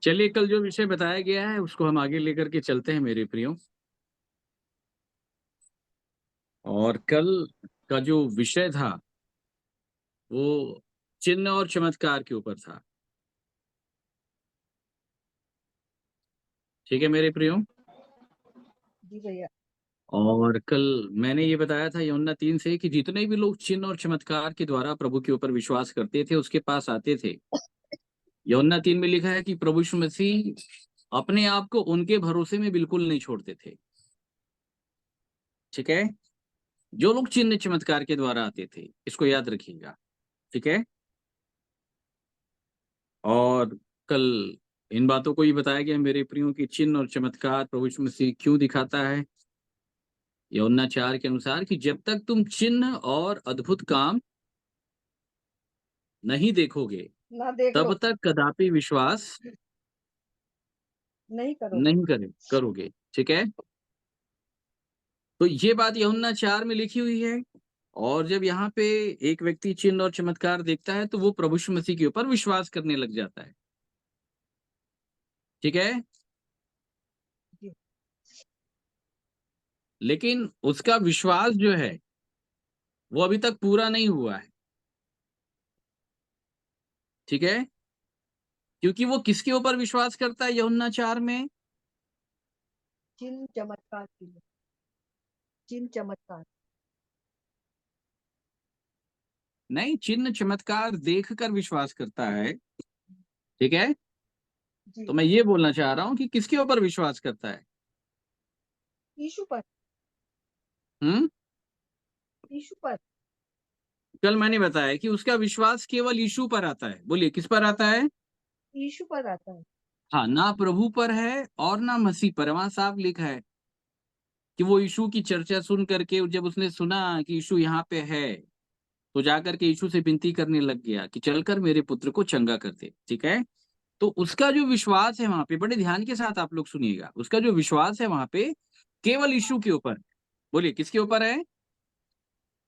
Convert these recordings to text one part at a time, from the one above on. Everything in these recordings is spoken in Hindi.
चलिए, कल जो विषय बताया गया है उसको हम आगे लेकर के चलते हैं मेरे प्रियो। और कल का जो विषय था वो चिन्ह और चमत्कार के ऊपर था। ठीक है मेरे प्रियो। जी भैया। और कल मैंने ये बताया था यूहन्ना 3 से कि जितने भी लोग चिन्ह और चमत्कार के द्वारा प्रभु के ऊपर विश्वास करते थे उसके पास आते थे। यूहन्ना 3 में लिखा है कि प्रभु यीशु मसीह अपने आप को उनके भरोसे में बिल्कुल नहीं छोड़ते थे। ठीक है। जो लोग चिन्ह चमत्कार के द्वारा आते थे, इसको याद रखिएगा। ठीक है। और कल इन बातों को ही बताया गया मेरे प्रियो की चिन्ह और चमत्कार प्रभु यीशु मसीह क्यों दिखाता है। यूहन्ना 4 के अनुसार कि जब तक तुम चिन्ह और अद्भुत काम नहीं देखोगे ना देख लो। तब तक कदापि विश्वास नहीं करोगे। नहीं करोगे। ठीक है। तो ये बात यूहन्ना 4 में लिखी हुई है। और जब यहाँ पे एक व्यक्ति चिन्ह और चमत्कार देखता है तो वो प्रभु यीशु मसीह के ऊपर विश्वास करने लग जाता है। ठीक है। जी। लेकिन उसका विश्वास जो है वो अभी तक पूरा नहीं हुआ है। ठीक है। क्योंकि वो किसके ऊपर विश्वास करता है यूहन्ना 4 में? चिन्ह चमत्कार के लिए। चिन्ह चमत्कार। नहीं, चिन्ह चमत्कार देखकर विश्वास करता है। ठीक है। जी। तो मैं ये बोलना चाह रहा हूं कि किसके ऊपर विश्वास करता है? यीशु पर। हम्म। यीशु पर। कल मैंने बताया कि उसका विश्वास केवल यीशु पर आता है। बोलिए किस पर आता है? यीशु पर आता है। हाँ, ना प्रभु पर है और ना मसीह पर। वहां साफ लिखा है कि वो यीशु की चर्चा सुन करके जब उसने सुना कि यीशु यहाँ पे है तो जाकर के यीशु से विनती करने लग गया कि चलकर मेरे पुत्र को चंगा कर दे। ठीक है। तो उसका जो विश्वास है वहां पे, बड़े ध्यान के साथ आप लोग सुनिएगा, उसका जो विश्वास है वहां पे केवल यीशु के ऊपर। बोलिए किसके ऊपर है?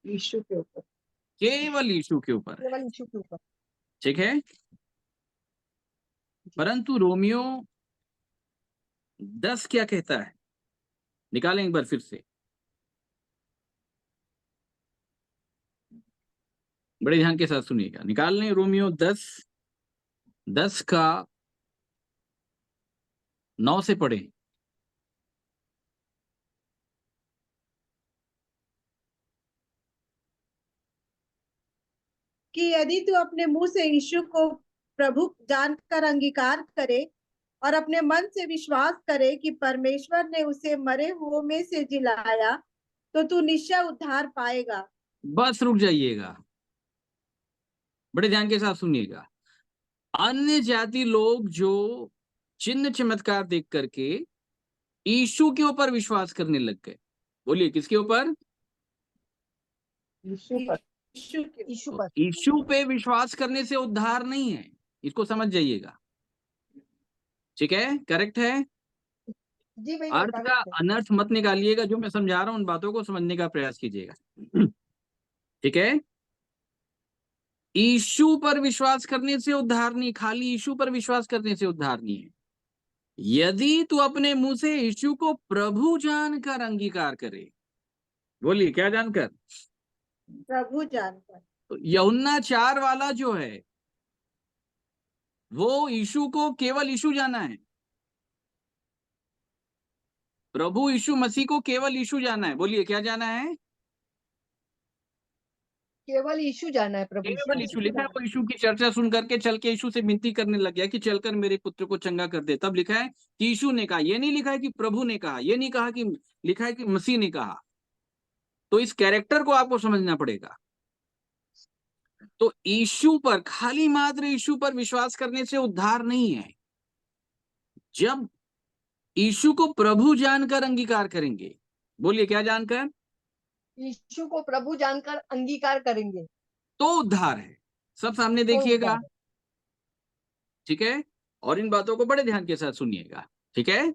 यीशु के ऊपर। केवल यीशु के ऊपर है। केवल यीशु के ऊपर। ठीक है। जी। परंतु रोमियो 10 क्या कहता है? निकालें एक बार फिर से। बड़े ध्यान के साथ सुनिएगा, निकाल लें रोमियो 10 का 9 से पढ़े। कि यदि तू अपने मुंह से यीशु को प्रभु जानकर अंगीकार करे और अपने मन से विश्वास करे कि परमेश्वर ने उसे मरे हुओं में से जिलाया, तो तू निश्चय उद्धार पाएगा। बस रुक जाइएगा, बड़े ध्यान के साथ सुनिएगा। अन्य जाति लोग जो चिन्ह चमत्कार देख करके यीशु के ऊपर विश्वास करने लग गए। बोलिए किसके ऊपर? यीशु पर। यीशु तो पर। यीशु पे विश्वास करने से उद्धार नहीं है, इसको समझ जाइएगा। ठीक है, करेक्ट है। जी भैया, अर्थ का करेक्ट है। अनर्थ मत निकालिएगा, जो मैं समझा रहा हूं उन बातों को समझने का प्रयास कीजिएगा। ठीक है। यीशु पर विश्वास करने से उद्धार नहीं, खाली यीशु पर विश्वास करने से उद्धार नहीं है। यदि तू अपने मुंह से यीशु को प्रभु जानकर अंगीकार करे। बोलिए क्या जानकर? प्रभु जानकर। तो यूहन्ना 4 वाला जो है वो यीशु को केवल यीशु जाना है। प्रभु यीशु मसीह को केवल यीशु जाना है। बोलिए क्या जाना है? केवल यीशु जाना है, प्रभु यीशु केवल यीशु मसीह को लिखा है। जाना वो यीशु की चर्चा सुन करके चल के यीशु से विनती करने लग गया कि चलकर मेरे पुत्र को चंगा कर दे। तब लिखा है कि यीशु ने कहा, ये नहीं लिखा है कि प्रभु ने कहा, ये नहीं कहा कि, लिखा है कि मसीह ने कहा। तो इस कैरेक्टर को आपको समझना पड़ेगा। तो यीशु पर, खाली मात्र यीशु पर विश्वास करने से उद्धार नहीं है। जब यीशु को प्रभु जानकर अंगीकार करेंगे। बोलिए क्या जानकर? है। यीशु को प्रभु जानकर अंगीकार करेंगे तो उद्धार है। सब सामने तो उद्धार देखिएगा। है। ठीक है। और इन बातों को बड़े ध्यान के साथ सुनिएगा। ठीक है।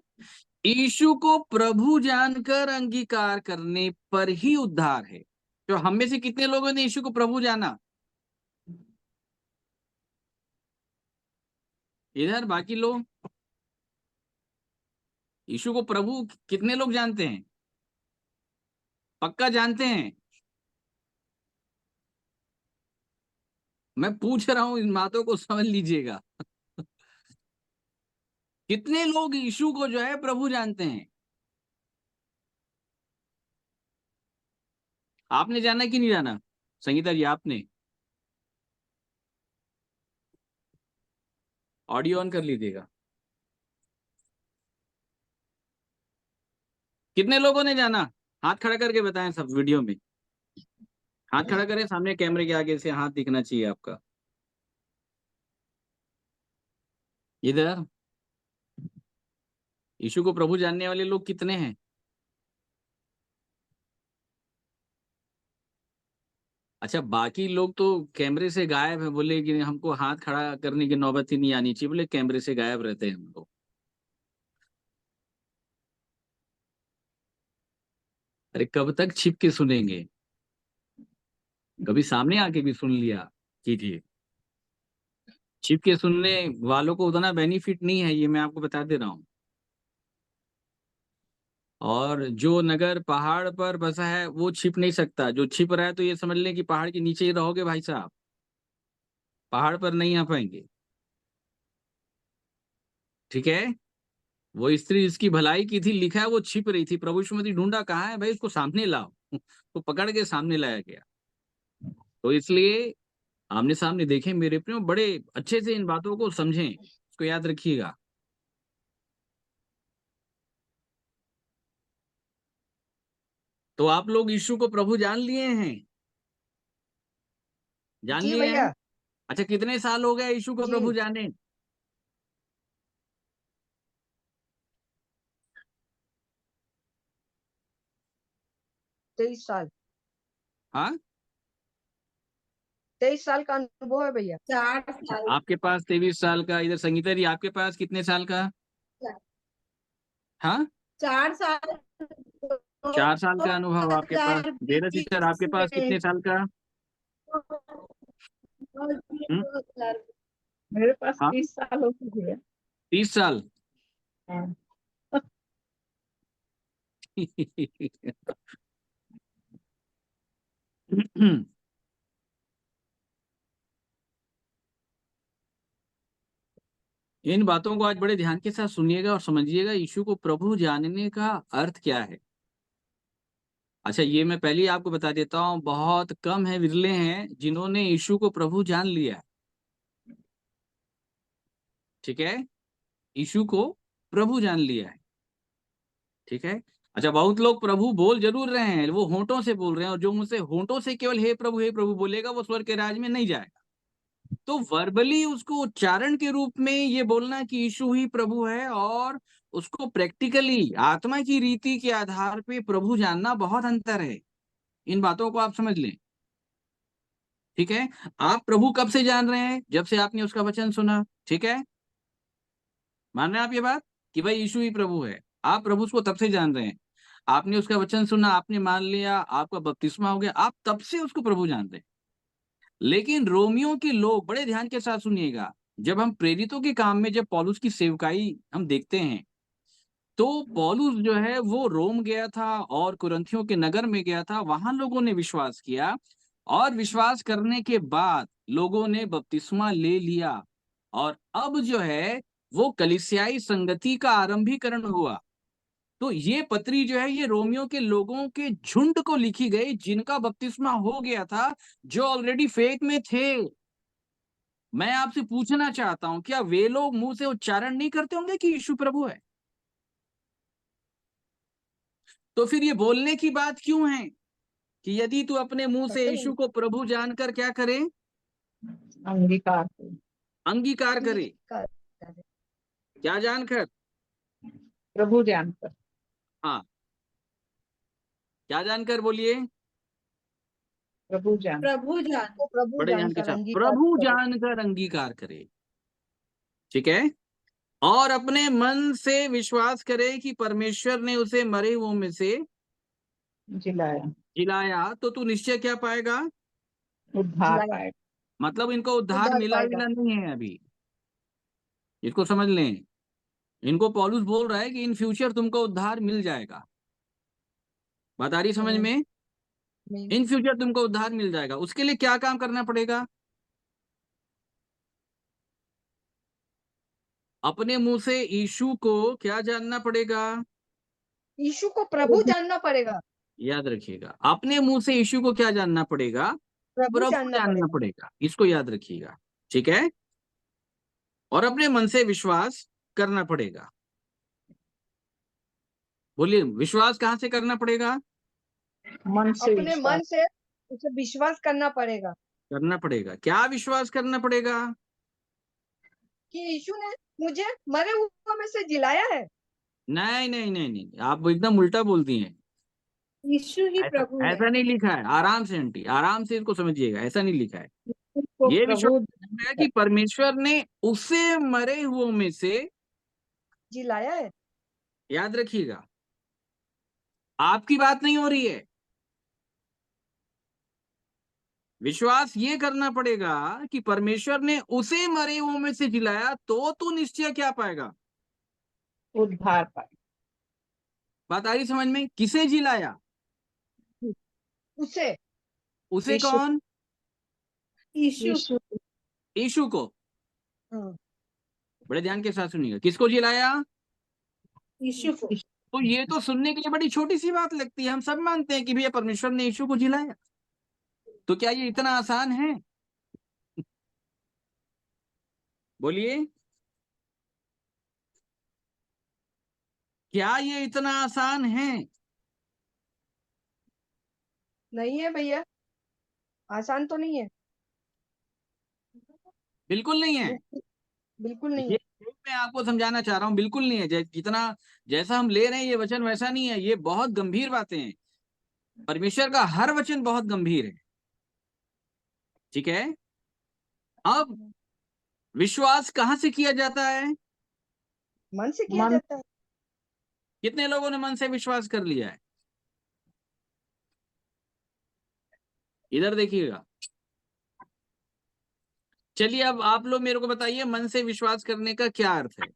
यीशु को प्रभु जानकर अंगीकार करने पर ही उद्धार है। तो हम में से कितने लोगों ने यीशु को प्रभु जाना? इधर बाकी लोग यीशु को प्रभु कितने लोग जानते हैं? पक्का जानते हैं? मैं पूछ रहा हूं, इन बातों को समझ लीजिएगा। कितने लोग यीशु को जो है प्रभु जानते हैं? आपने जाना कि नहीं जाना? संगीता जी, आपने ऑडियो ऑन कर लीजिएगा। कितने लोगों ने जाना? हाथ खड़ा करके बताएं सब वीडियो में। हाथ खड़ा करें, सामने कैमरे के आगे से हाथ दिखना चाहिए आपका। इधर यीशु को प्रभु जानने वाले लोग कितने हैं? अच्छा, बाकी लोग तो कैमरे से गायब है, बोले कि हमको हाथ खड़ा करने की नौबत ही नहीं आनी चाहिए, बोले कैमरे से गायब रहते हैं हम लोग। अरे कब तक छिप के सुनेंगे? कभी सामने आके भी सुन लिया कीजिए। छिप के सुनने वालों को उतना बेनिफिट नहीं है, ये मैं आपको बता दे रहा हूँ। और जो नगर पहाड़ पर बसा है वो छिप नहीं सकता। जो छिप रहा है तो ये समझ लें कि पहाड़ के नीचे ही रहोगे भाई साहब, पहाड़ पर नहीं आ पाएंगे। ठीक है? वो स्त्री जिसकी भलाई की थी, लिखा है वो छिप रही थी, प्रभु यीशु मसीह ढूंढा, कहाँ है भाई, उसको सामने लाओ। तो पकड़ के सामने लाया गया। तो इसलिए आमने सामने देखें मेरे प्रियो, बड़े अच्छे से इन बातों को समझें, इसको याद रखिएगा। तो आप लोग यीशु को प्रभु जान लिए हैं? जान जी लिए हैं? भैया। अच्छा, कितने साल हो गए यीशु को जी प्रभु जाने? 23 साल। हाँ, 23 साल का अनुभव है भैया। 4 साल। आपके पास 23 साल का। इधर संगीता जी, आपके पास कितने साल का? हाँ, 4 साल। 4 साल का अनुभव आपके पास। डेरा सिस्टर, 2020 आपके पास में कितने साल का? हम्म? मेरे पास हाँ, 30 साल हो गए भैया। 30 साल। हाँ। इन बातों को आज बड़े ध्यान के साथ सुनिएगा और समझिएगा, यीशु को प्रभु जानने का अर्थ क्या है। अच्छा, ये मैं पहले ही आपको बता देता हूँ, बहुत कम है, विरले हैं जिन्होंने यीशु को प्रभु जान लिया है। ठीक है? यीशु को प्रभु जान लिया है। ठीक है? अच्छा, बहुत लोग प्रभु बोल जरूर रहे हैं, वो होंठों से बोल रहे हैं, और जो मुझसे होंठों से केवल हे प्रभु बोलेगा वो स्वर्ग के राज में नहीं जाएगा। तो वर्बली उसको उच्चारण के रूप में ये बोलना कि यीशु ही प्रभु है, और उसको प्रैक्टिकली आत्मा की रीति के आधार पे प्रभु जानना, बहुत अंतर है। इन बातों को आप समझ लें। ठीक है? आप प्रभु कब से जान रहे हैं? जब से आपने उसका वचन सुना। ठीक है? मान रहे हैं आप ये बात कि भाई यीशु ही प्रभु है? आप प्रभु को तब से जान रहे हैं, आपने उसका वचन सुना, आपने मान लिया, आपका बपतिस्मा हो गया, आप तब से उसको प्रभु जान रहे हैं। लेकिन रोमियो के लोग, बड़े ध्यान के साथ सुनिएगा, जब हम प्रेरितों के काम में जब पौलुस की सेवकाई हम देखते हैं, तो पौलुस जो है वो रोम गया था और कुरिन्थियों के नगर में गया था, वहां लोगों ने विश्वास किया, और विश्वास करने के बाद लोगों ने बपतिस्मा ले लिया, और अब जो है वो कलीसियाई संगति का आरंभीकरण हुआ। तो ये पत्री जो है ये रोमियो के लोगों के झुंड को लिखी गई, जिनका बपतिस्मा हो गया था, जो ऑलरेडी फेथ में थे। मैं आपसे पूछना चाहता हूं, क्या वे लोग मुंह से उच्चारण नहीं करते होंगे कि यीशु प्रभु है? तो फिर ये बोलने की बात क्यों है कि यदि तू अपने मुंह से यीशु को प्रभु जानकर क्या करे? अंगीकार। अंगीकार करे। अंगीकार। क्या जानकर? प्रभु जानकर। हाँ, क्या जानकर बोलिए? प्रभु जान प्रभु जान। को प्रभु बड़े ध्यान के जानकर साथ, अंगीकार प्रभु करे। जानकर अंगीकार करे। ठीक है? और अपने मन से विश्वास करे कि परमेश्वर ने उसे मरे हुओं में से जिलाया। जिलाया, तो तू निश्चय क्या पाएगा? उद्धार पाएगा। मतलब इनको उद्धार उद्धार मिला पाएगा। मिला नहीं है अभी, इसको समझ लें। इनको पौलुस बोल रहा है कि इन फ्यूचर तुमको उद्धार मिल जाएगा। बात आ रही समझ में? इन फ्यूचर तुमको उद्धार मिल जाएगा। उसके लिए क्या काम करना पड़ेगा? अपने मुंह से यीशु को क्या जानना पड़ेगा? यीशु को प्रभु जानना पड़ेगा। याद रखिएगा, अपने मुंह से यीशु को क्या जानना पड़ेगा? प्रभु प्रभु जानना जानना पड़ेगा। पड़ेगा। इसको याद रखिएगा, ठीक है? और अपने मन से विश्वास करना पड़ेगा। बोलिए, विश्वास कहां से करना पड़ेगा? मन से अपने विश्वास। मन से उसे विश्वास करना पड़ेगा करना पड़ेगा। क्या विश्वास करना पड़ेगा? कि यीशु ने मुझे मरे हुए में से जिलाया है। नहीं नहीं नहीं नहीं, आप एकदम उल्टा बोलती हैं। यीशु ही ऐसा प्रभु है। ऐसा नहीं लिखा है। आराम से आंटी, आराम से इसको समझिएगा, ऐसा नहीं लिखा है। को ये प्रभु विश्वास है कि परमेश्वर ने उसे मरे हुओं में से, जिलाया है। याद रखिएगा, आपकी बात नहीं हो रही है। विश्वास ये करना पड़ेगा कि परमेश्वर ने उसे मरे हुओं में से जिलाया, तो तू निश्चय क्या पाएगा? उद्धार पाए। बात आ रही समझ में? किसे जिलाया? उसे उसे यीशु। कौन? यीशु यीशु यीशु को। हाँ, बड़े ध्यान के साथ सुनिएगा, किसको जिलाया? यीशु को। तो ये तो सुनने के लिए बड़ी छोटी सी बात लगती है। हम सब मानते हैं कि भैया परमेश्वर ने यीशु को जिलाया। तो क्या ये इतना आसान है? बोलिए, क्या ये इतना आसान है? नहीं है भैया, आसान तो नहीं है। बिल्कुल नहीं है। बिल्कुल नहीं ये है। मैं आपको समझाना चाह रहा हूं, बिल्कुल नहीं है। जितना जैसा हम ले रहे हैं ये वचन वैसा नहीं है। ये बहुत गंभीर बातें हैं। परमेश्वर का हर वचन बहुत गंभीर है, ठीक है? अब विश्वास कहां से किया जाता है? मन से किया मन जाता है। कितने लोगों ने मन से विश्वास कर लिया है? इधर देखिएगा। चलिए, अब आप लोग मेरे को बताइए, मन से विश्वास करने का क्या अर्थ है?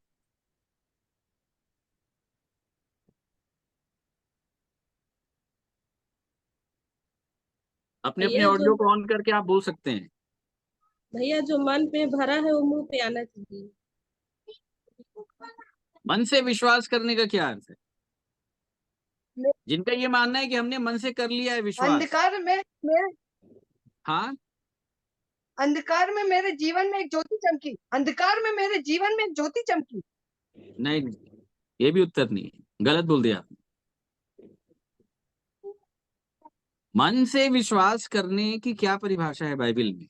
अपने अपने भैया ऑडियो जो को ऑन करके आप बोल सकते हैं। भैया जो मन पे भरा है वो मुंह पे आना चाहिए। मन से विश्वास करने का क्या अर्थ है? मैं जिनका ये मानना है कि हमने मन से कर लिया है विश्वास, अंधकार में मैं हाँ, अंधकार में मेरे जीवन में एक ज्योति चमकी। अंधकार में मेरे जीवन में एक ज्योति चमकी। नहीं नहीं, ये भी उत्तर नहीं है, गलत बोल दिया आपने। मन से विश्वास करने की क्या परिभाषा है बाइबल में?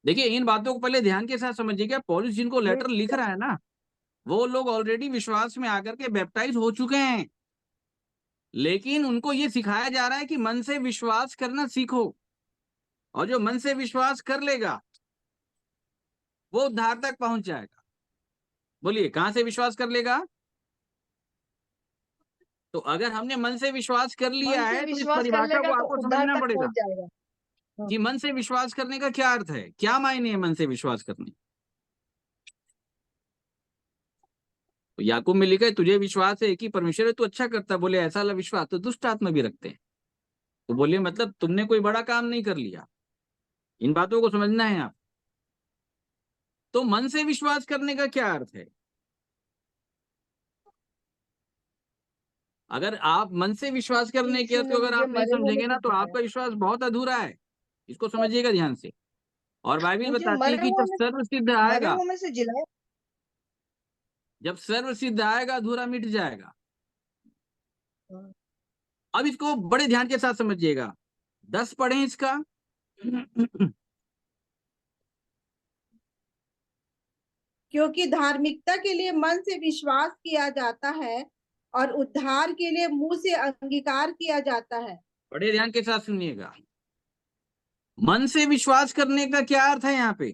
देखिए, इन बातों को पहले ध्यान के साथ समझिएगा। पौलुस जिनको लेटर लिख रहा है ना, वो लोग ऑलरेडी विश्वास में आकर के बैप्टाइज हो चुके हैं, लेकिन उनको ये सिखाया जा रहा है कि मन से विश्वास करना सीखो। और जो मन से विश्वास कर लेगा वो उद्धार तक पहुंच जाएगा। बोलिए, कहां से विश्वास कर लेगा? तो अगर हमने मन से विश्वास कर लिया मन से है तो इस विश्वास कर परिभाषा लेगा को तो आपको उद्धार समझना तक पड़ेगा पहुंच जाएगा। हाँ। कि मन से विश्वास करने का क्या अर्थ है, क्या मायने है मन से विश्वास करने। तो याकूब में लिखा है, तुझे विश्वास है कि परमेश्वर है, तू अच्छा करता। बोले, ऐसा वाला विश्वास तो दुष्ट आत्मा भी रखते हैं। तो बोलिए, मतलब तुमने कोई बड़ा काम नहीं कर लिया। इन बातों को समझना है आप। तो मन से विश्वास करने का क्या अर्थ है? अगर आप मन से विश्वास करने के यीशु अर्थ ने को अगर मुझे आप नहीं मरे हुए में समझेंगे से ना, तो जिलाया। आपका विश्वास बहुत अधूरा है। इसको समझिएगा ध्यान से। और बाइबल मुझे बताती है कि जब सर्वसिद्ध मरे आएगा, हुए में से जिलाया। जब सर्वसिद्ध आएगा अधूरा मिट जाएगा। हाँ। अब इसको बड़े ध्यान के साथ समझिएगा। 10 पढ़ें इसका। क्योंकि धार्मिकता के लिए मन से विश्वास किया जाता है और उद्धार के लिए मुंह से अंगीकार किया जाता है। बड़े ध्यान के साथ सुनिएगा। मन से विश्वास करने का क्या अर्थ है यहाँ पे?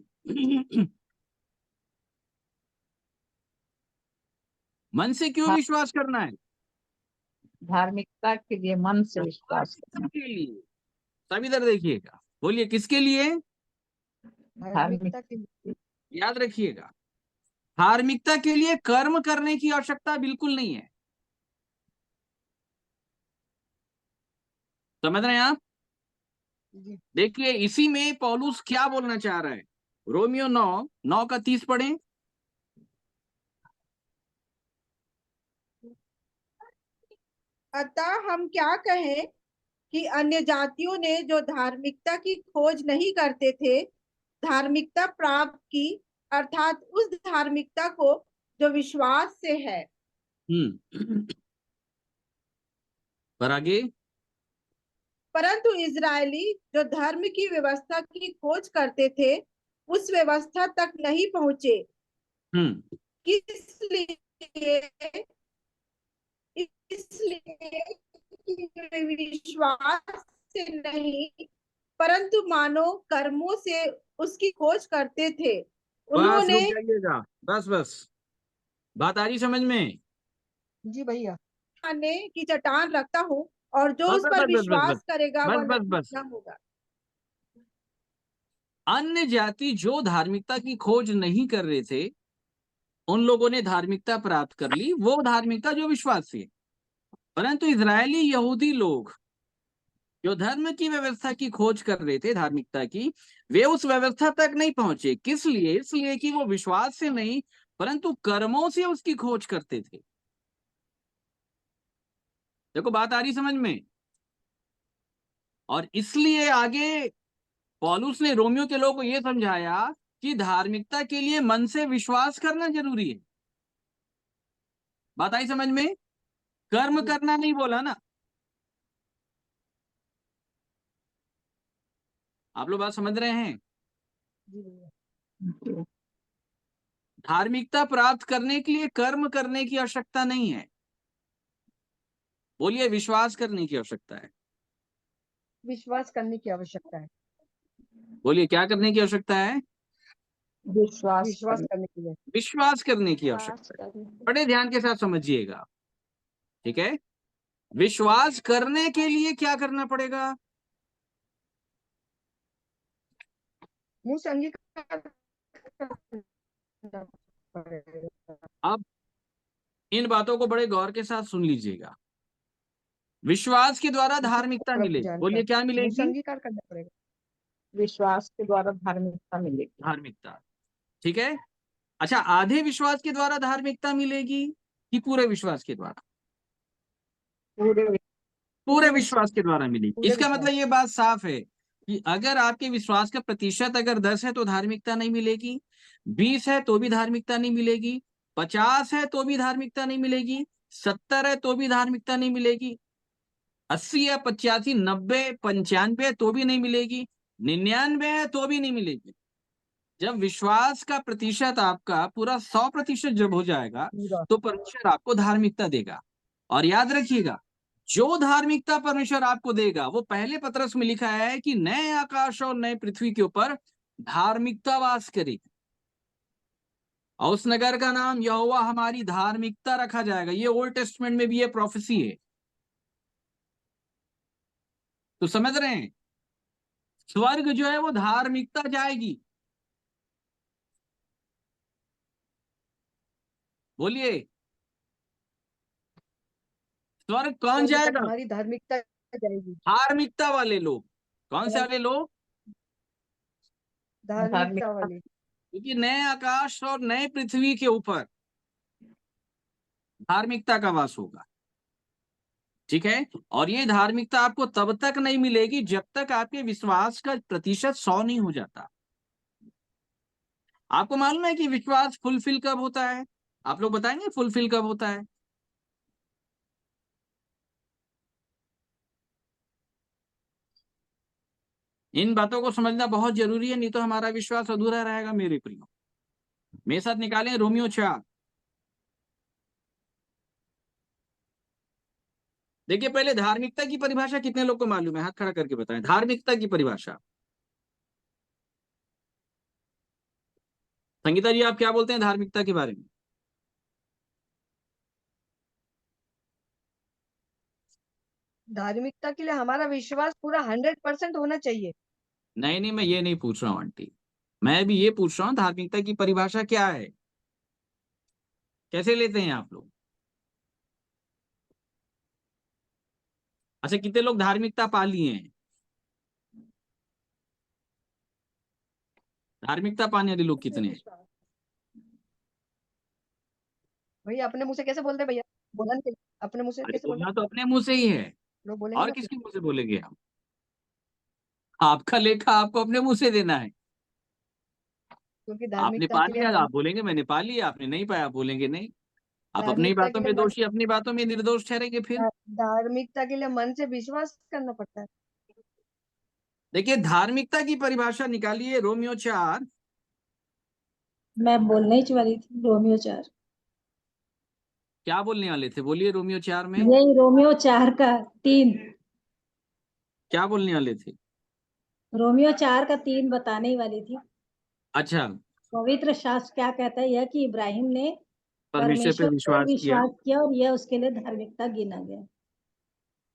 मन से क्यों विश्वास करना है? धार्मिकता के लिए मन से विश्वास करना। के लिए। सब इधर देखिएगा। बोलिए, किसके लिए? धार्मिकता के लिए। याद रखिएगा, धार्मिकता के लिए कर्म करने की आवश्यकता बिल्कुल नहीं है। समझ रहे हैं आप? जी देखिए इसी में पौलुस क्या बोलना चाह रहा है। रोमियो 9:9-30 पढ़ें। अतः हम क्या कहें कि अन्य जातियों ने जो धार्मिकता की खोज नहीं करते थे धार्मिकता प्राप्त की, अर्थात उस धार्मिकता को जो विश्वास से है। पर आगे, परंतु इजरायली जो धर्म की व्यवस्था की खोज करते थे उस व्यवस्था तक नहीं पहुंचे। किस लिए? इसलिए कि वे विश्वास से नहीं परंतु मानो कर्मों से उसकी खोज करते थे। बस उन्होंने रुक जाइएगा, बस बस, बात आ रही समझ में? जी भैया। माने की चट्टान रखता हूँ और जो बस उस बस पर बस बस बस विश्वास करेगा बस वह बस बस। न होगा। अन्य जाति जो धार्मिकता की खोज नहीं कर रहे थे उन लोगों ने धार्मिकता प्राप्त कर ली, वो धार्मिकता जो विश्वास से। परंतु इजरायली यहूदी लोग जो धर्म की व्यवस्था की खोज कर रहे थे, धार्मिकता की, वे उस व्यवस्था तक नहीं पहुंचे। किस लिए? इसलिए कि वो विश्वास से नहीं परंतु कर्मों से उसकी खोज करते थे। देखो बात आ रही समझ में? और इसलिए आगे पौलुस ने रोमियो के लोगों को यह समझाया कि धार्मिकता के लिए मन से विश्वास करना जरूरी है। बात आई समझ में? कर्म करना नहीं बोला ना। आप लोग बात समझ रहे हैं? जी भैया। धार्मिकता प्राप्त करने के लिए कर्म करने की आवश्यकता नहीं है। बोलिए, विश्वास करने की आवश्यकता है। विश्वास करने की आवश्यकता है। बोलिए, क्या करने की आवश्यकता है? विश्वास विश्वास करने के लिए। विश्वास करने की आवश्यकता है। बड़े ध्यान के साथ समझिएगा, ठीक है? विश्वास करने के लिए क्या करना पड़ेगा? मुंह से अंगीकार करना पड़ेगा। अब इन बातों को बड़े गौर के साथ सुन लीजिएगा। विश्वास के द्वारा यीशु को धार्मिकता प्रभु मिलेगी। जानकर बोलिए, क्या मुंह से मिलेगी? अंगीकार करना पड़ेगा। विश्वास के द्वारा धार्मिकता मिलेगी। धार्मिकता, ठीक है। अच्छा, आधे विश्वास के द्वारा धार्मिकता मिलेगी कि पूरे विश्वास के द्वारा? पूरे पूरे विश्वास के द्वारा मिलेगी। पूरे इसका विश्वास। मतलब ये बात साफ है कि अगर आपके विश्वास का प्रतिशत अगर 10 है तो धार्मिकता नहीं मिलेगी, 20 है तो भी धार्मिकता नहीं मिलेगी, 50 है तो भी धार्मिकता नहीं मिलेगी, 70 है तो भी धार्मिकता नहीं मिलेगी, 80 या 85, 90, 95 है तो भी नहीं मिलेगी, 99 है तो भी नहीं मिलेगी। जब विश्वास का प्रतिशत आपका पूरा 100% जब हो जाएगा पूरा। तो परमेश्वर आपको धार्मिकता देगा। और याद रखिएगा, जो धार्मिकता परमेश्वर आपको देगा वो पहले पत्रस में लिखा है कि नए आकाश और नए पृथ्वी के ऊपर धार्मिकता वास करेगी और उस नगर का नाम यहोवा हमारी धार्मिकता रखा जाएगा। ये ओल्ड टेस्टमेंट में भी ये प्रोफेसी है। तो समझ रहे हैं, स्वर्ग जो है वो धार्मिकता जाएगी। बोलिए, स्वर्ग कौन स्वर्ग तक जाएगा? हमारी धार्मिकता जाएगी। धार्मिकता वाले लोग। कौन से वाले लोग? धार्मिकता धार्मिकता वाले। क्योंकि नए आकाश और नए पृथ्वी के ऊपर धार्मिकता का वास होगा, ठीक है। और ये धार्मिकता आपको तब तक नहीं मिलेगी जब तक आपके विश्वास का प्रतिशत 100 नहीं हो जाता। आपको मालूम है कि विश्वास फुलफिल कब होता है? आप लोग बताएंगे फुलफिल कब होता है? इन बातों को समझना बहुत जरूरी है, नहीं तो हमारा विश्वास अधूरा रहेगा मेरे प्रियो। मेरे साथ निकालें रोमियो 4। देखिए, पहले धार्मिकता की परिभाषा कितने लोग को मालूम है? हाथ खड़ा करके बताएं धार्मिकता की परिभाषा। संगीता जी, आप क्या बोलते हैं धार्मिकता के बारे में? धार्मिकता के लिए हमारा विश्वास पूरा 100% होना चाहिए। नहीं नहीं, मैं ये नहीं पूछ रहा हूँ आंटी, मैं भी ये पूछ रहा हूँ धार्मिकता की परिभाषा क्या है। कैसे लेते हैं आप लोग? अच्छा, कितने लोग धार्मिकता पा लिए हैं? धार्मिकता पाने वाले लोग कितने हैं? भैया अपने मुंह से कैसे बोलते हैं भैया? बोला नहीं, अपने मुंह से अरे कैसे बोलते बोलना तो अपने मुंह से ही है, हैं? लोग बोलेंगे और ना। किसके मुंह से बोलेंगे हम? आपका लेखा आपको अपने मुंह से देना है। क्योंकि आपने धार्मिकता पा के लिए लिया मन, आप बोलेंगे मैंने पा लिया, आपने नहीं पाया आप बोलेंगे नहीं। आप अपनी धार्मिकता बातों के लिए में मन, दोषी, अपनी बातों में निर्दोष ठहरेंगे फिर। धार्मिकता के लिए मन से विश्वास करना पड़ता है। देखिए, धार्मिकता की परिभाषा निकालिए, रोमियो 4। मैं बोलने ही वाली थी, रोमियो 4। क्या बोलने वाले थे? बोलिए, रोमियो 4 में यही रोमियो 4 का 3। क्या बोलने वाले थे? रोमियो 4 का 3 बताने ही वाली थी। अच्छा, पवित्र शास्त्र क्या कहता है? यह कि इब्राहिम ने परमेश्वर पे परमेश्वर पर विश्वास किया। विश्वास किया और यह उसके लिए धार्मिकता गिना गया।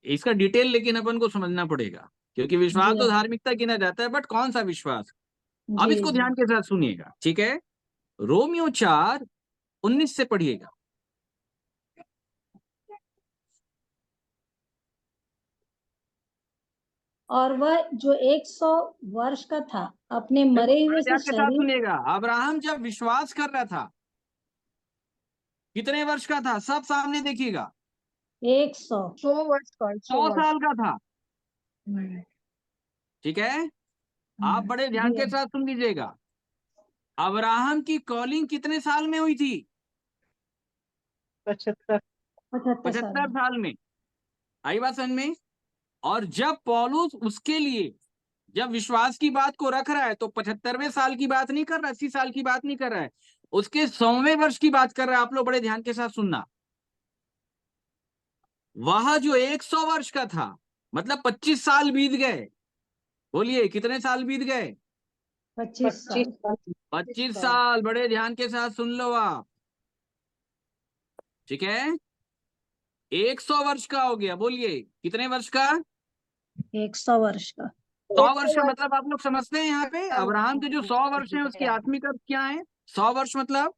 इसका डिटेल लेकिन अपन को समझना पड़ेगा, क्योंकि विश्वास जी तो हाँ। धार्मिकता गिना जाता है, बट कौन सा विश्वास? अब जी इसको जी। ध्यान के साथ सुनिएगा, ठीक है? रोमियो 4:19 से पढ़िएगा। और वह जो 100 वर्ष का था, अपने देखो, मरे बड़े हुए से ध्यान के साथ शरीर। सुनिएगा। अब्राहम जब विश्वास कर रहा था, कितने वर्ष का था? सब सामने देखिएगा। 100। 100 वर्ष का, 100 100 वर्ष। साल का था, हम्म, ठीक है? आप बड़े ध्यान जी के हाँ। साथ सुन लीजिएगा। अब्राहम की कॉलिंग कितने साल में हुई थी? 75। 75 साल 75 में। साल में। आई बात समझ में? और जब पौलुस उसके लिए जब विश्वास की बात को रख रहा है, तो 75वें साल की बात नहीं कर रहा, 80 साल की बात नहीं कर रहा है, उसके 100वें वर्ष की बात कर रहा है। आप लोग बड़े ध्यान के साथ सुनना। वह जो 100 वर्ष का था, मतलब 25 साल बीत गए। बोलिए, कितने साल बीत गए? 25 साल। 25 साल। बड़े ध्यान के साथ सुन लो आप, ठीक है? 100 वर्ष का हो गया। बोलिए, कितने वर्ष का? 100 वर्ष का। 100 100 वर्ष का वर्ष मतलब आप लोग समझते हैं यहाँ पे का अब्राहम के जो 100 वर्ष हैं उसकी आत्मिक अर्थ क्या है? 100 वर्ष मतलब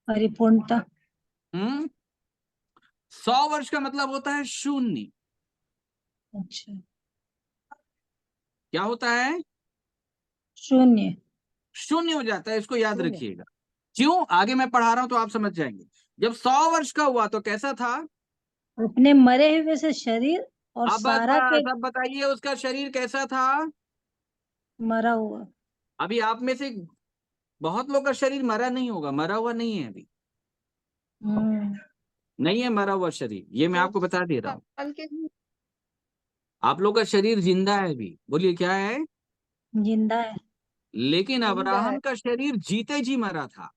परिपूर्णता। 100 वर्ष का मतलब होता है शून्य। अच्छा। क्या होता है? शून्य। शून्य हो जाता है। इसको याद शून्य। रखिएगा। क्यों? आगे मैं पढ़ा रहा हूं तो आप समझ जाएंगे। जब 100 वर्ष का हुआ तो कैसा था? अपने मरे हुए से शरीर और अब बस सारा के बस अब बताइए, उसका शरीर कैसा था? मरा हुआ। अभी आप में से बहुत लोग का शरीर मरा नहीं होगा, मरा हुआ नहीं है अभी। हम्म। नहीं है मरा हुआ शरीर, ये मैं 100 आपको बता दे रहा हूं। साल के लिए आप लोग का शरीर जिंदा है अभी। बोलिए, क्या है? जिंदा है। लेकिन जिंदा है। अब्राहम का शरीर जीते जी मरा था।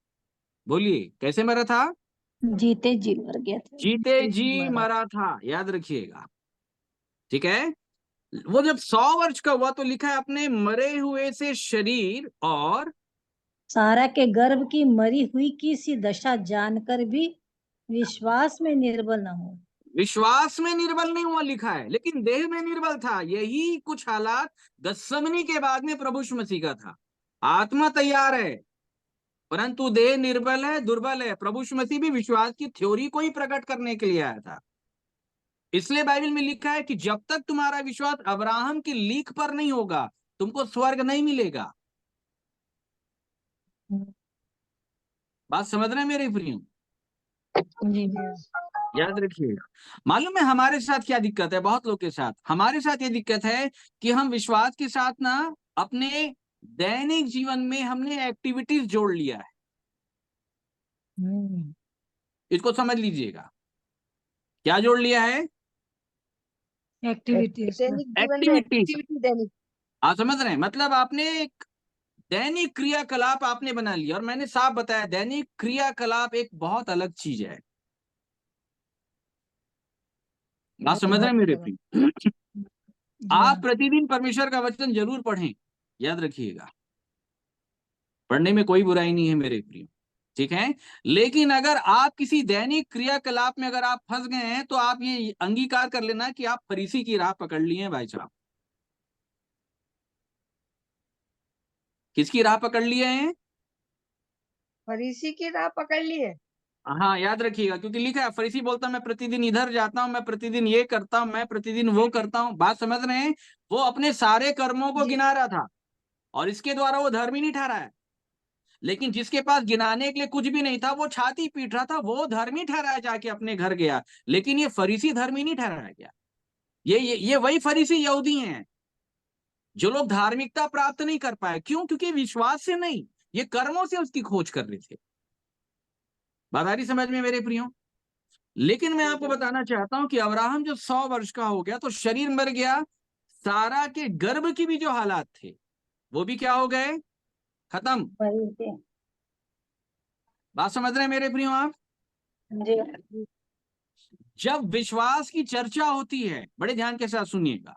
बोलिए, कैसे मरा था? जीते जी मर गया था। जीते जीते जी जी मरा। मरा था, याद रखिएगा, ठीक है? वो जब 100 वर्ष का हुआ तो लिखा है अपने मरे हुए से शरीर और सारा के गर्भ की मरी हुई की सी दशा जानकर भी विश्वास में निर्बल न हो। विश्वास में निर्बल नहीं हुआ लिखा है, लेकिन देह में निर्बल था। यही कुछ हालात गत्समनी के बाद में प्रभु यीशु मसीह का था। आत्मा तैयार है, परंतु देह निर्बल है, दुर्बल है। प्रभु यीशु मसीह भी विश्वास की थ्योरी को ही प्रकट करने के लिए आया था। इसलिए बाइबल में लिखा है कि जब तक तुम्हारा विश्वास अब्राहम की लीक पर नहीं होगा, तुमको स्वर्ग नहीं मिलेगा। बात समझ रहे हैं मेरे प्रियो? जी। याद रखिएगा। मालूम है हमारे साथ क्या दिक्कत है? बहुत लोग के साथ, हमारे साथ ये दिक्कत है कि हम विश्वास के साथ ना अपने दैनिक जीवन में हमने एक्टिविटीज जोड़ लिया है। इसको समझ लीजिएगा, क्या जोड़ लिया है? एक्टिविटीज। दैनिक जीवन में एक्टिविटीज। एक्टिविटी दैनिक। आप समझ रहे हैं? मतलब आपने एक दैनिक क्रियाकलाप आपने बना लिया। और मैंने साफ बताया, दैनिक क्रियाकलाप एक बहुत अलग चीज है। बात बहुत समझ रहे हैं मेरे महत्वपूर्ण। प्रिय? जी आप हाँ। प्रतिदिन परमेश्वर का वचन जरूर पढ़ें, याद रखिएगा। पढ़ने में कोई बुराई नहीं है मेरे प्रिय, ठीक है? लेकिन अगर आप किसी दैनिक क्रियाकलाप में अगर आप फंस गए हैं, तो आप ये अंगीकार कर लेना कि आप फरीसी की राह पकड़ लिए हैं भाई साहब। किसकी राह पकड़ लिए हैं? फरीसी की राह पकड़ ली है। हाँ, याद रखिएगा, क्योंकि लिखा है फरीसी बोलता मैं प्रतिदिन इधर जाता हूँ, मैं प्रतिदिन ये करता हूँ, मैं प्रतिदिन वो करता हूँ। बात समझ रहे हैं? वो अपने सारे कर्मों को जी गिना रहा था और इसके द्वारा वो धर्मी नहीं ठहरा है। लेकिन जिसके पास गिनाने के लिए कुछ भी नहीं था, वो छाती पीट रहा था, वो धर्मी ठहराया, जाके अपने घर गया। लेकिन ये फरीसी धर्मी नहीं ठहराया गया। ये वही फरीसी यहूदी हैं जो लोग धार्मिकता प्राप्त नहीं कर पाए। क्यों? क्योंकि विश्वास से नहीं, ये कर्मों से उसकी खोज कर रहे थे। बात आ रही समझ में मेरे प्रियो? लेकिन मैं आपको बताना चाहता हूं कि अब्राहम जब 100 वर्ष का हो गया तो शरीर मर गया। सारा के गर्भ की भी जो हालात थे वो भी क्या हो गए? खत्म। वही थे। बात समझ रहे हैं मेरे प्रियो आप? जी। जब विश्वास की चर्चा होती है, बड़े ध्यान के साथ सुनिएगा,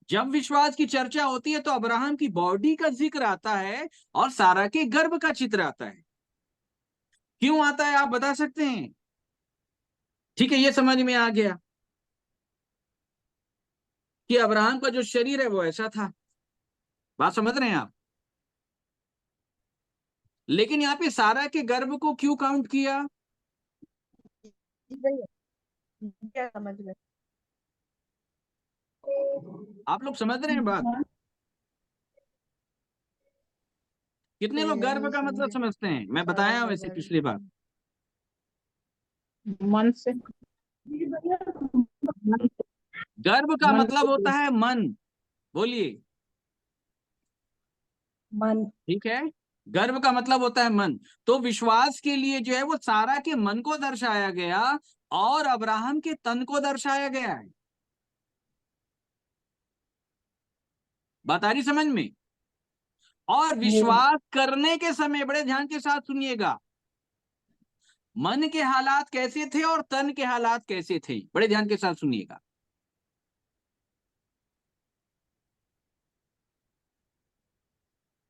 जब विश्वास की चर्चा होती है तो अब्राहम की बॉडी का जिक्र आता है और सारा के गर्भ का चित्र आता है। क्यों आता है आप बता सकते हैं? ठीक है, ये समझ में आ गया कि अब्राहम का जो शरीर है वो ऐसा था। बात समझ रहे हैं आप? लेकिन यहाँ पे सारा के गर्भ को क्यों काउंट किया? जी भैया, क्या समझ में। आप लोग समझ रहे हैं बात? कितने लोग भैया गर्भ नहीं का मतलब समझे। समझते हैं? मैं सारा बताया का वैसे गर्भ। पिछली बार। मन से। गर्भ का मन मतलब होता है मन। बोलिए। मन। ठीक है, गर्भ का मतलब होता है मन। तो विश्वास के लिए जो है वो सारा के मन को दर्शाया गया और अब्राहम के तन को दर्शाया गया है। बात आ रही समझ में? और जी। विश्वास करने के समय बड़े ध्यान के साथ सुनिएगा, मन के हालात कैसे थे और तन के हालात कैसे थे, बड़े ध्यान के साथ सुनिएगा।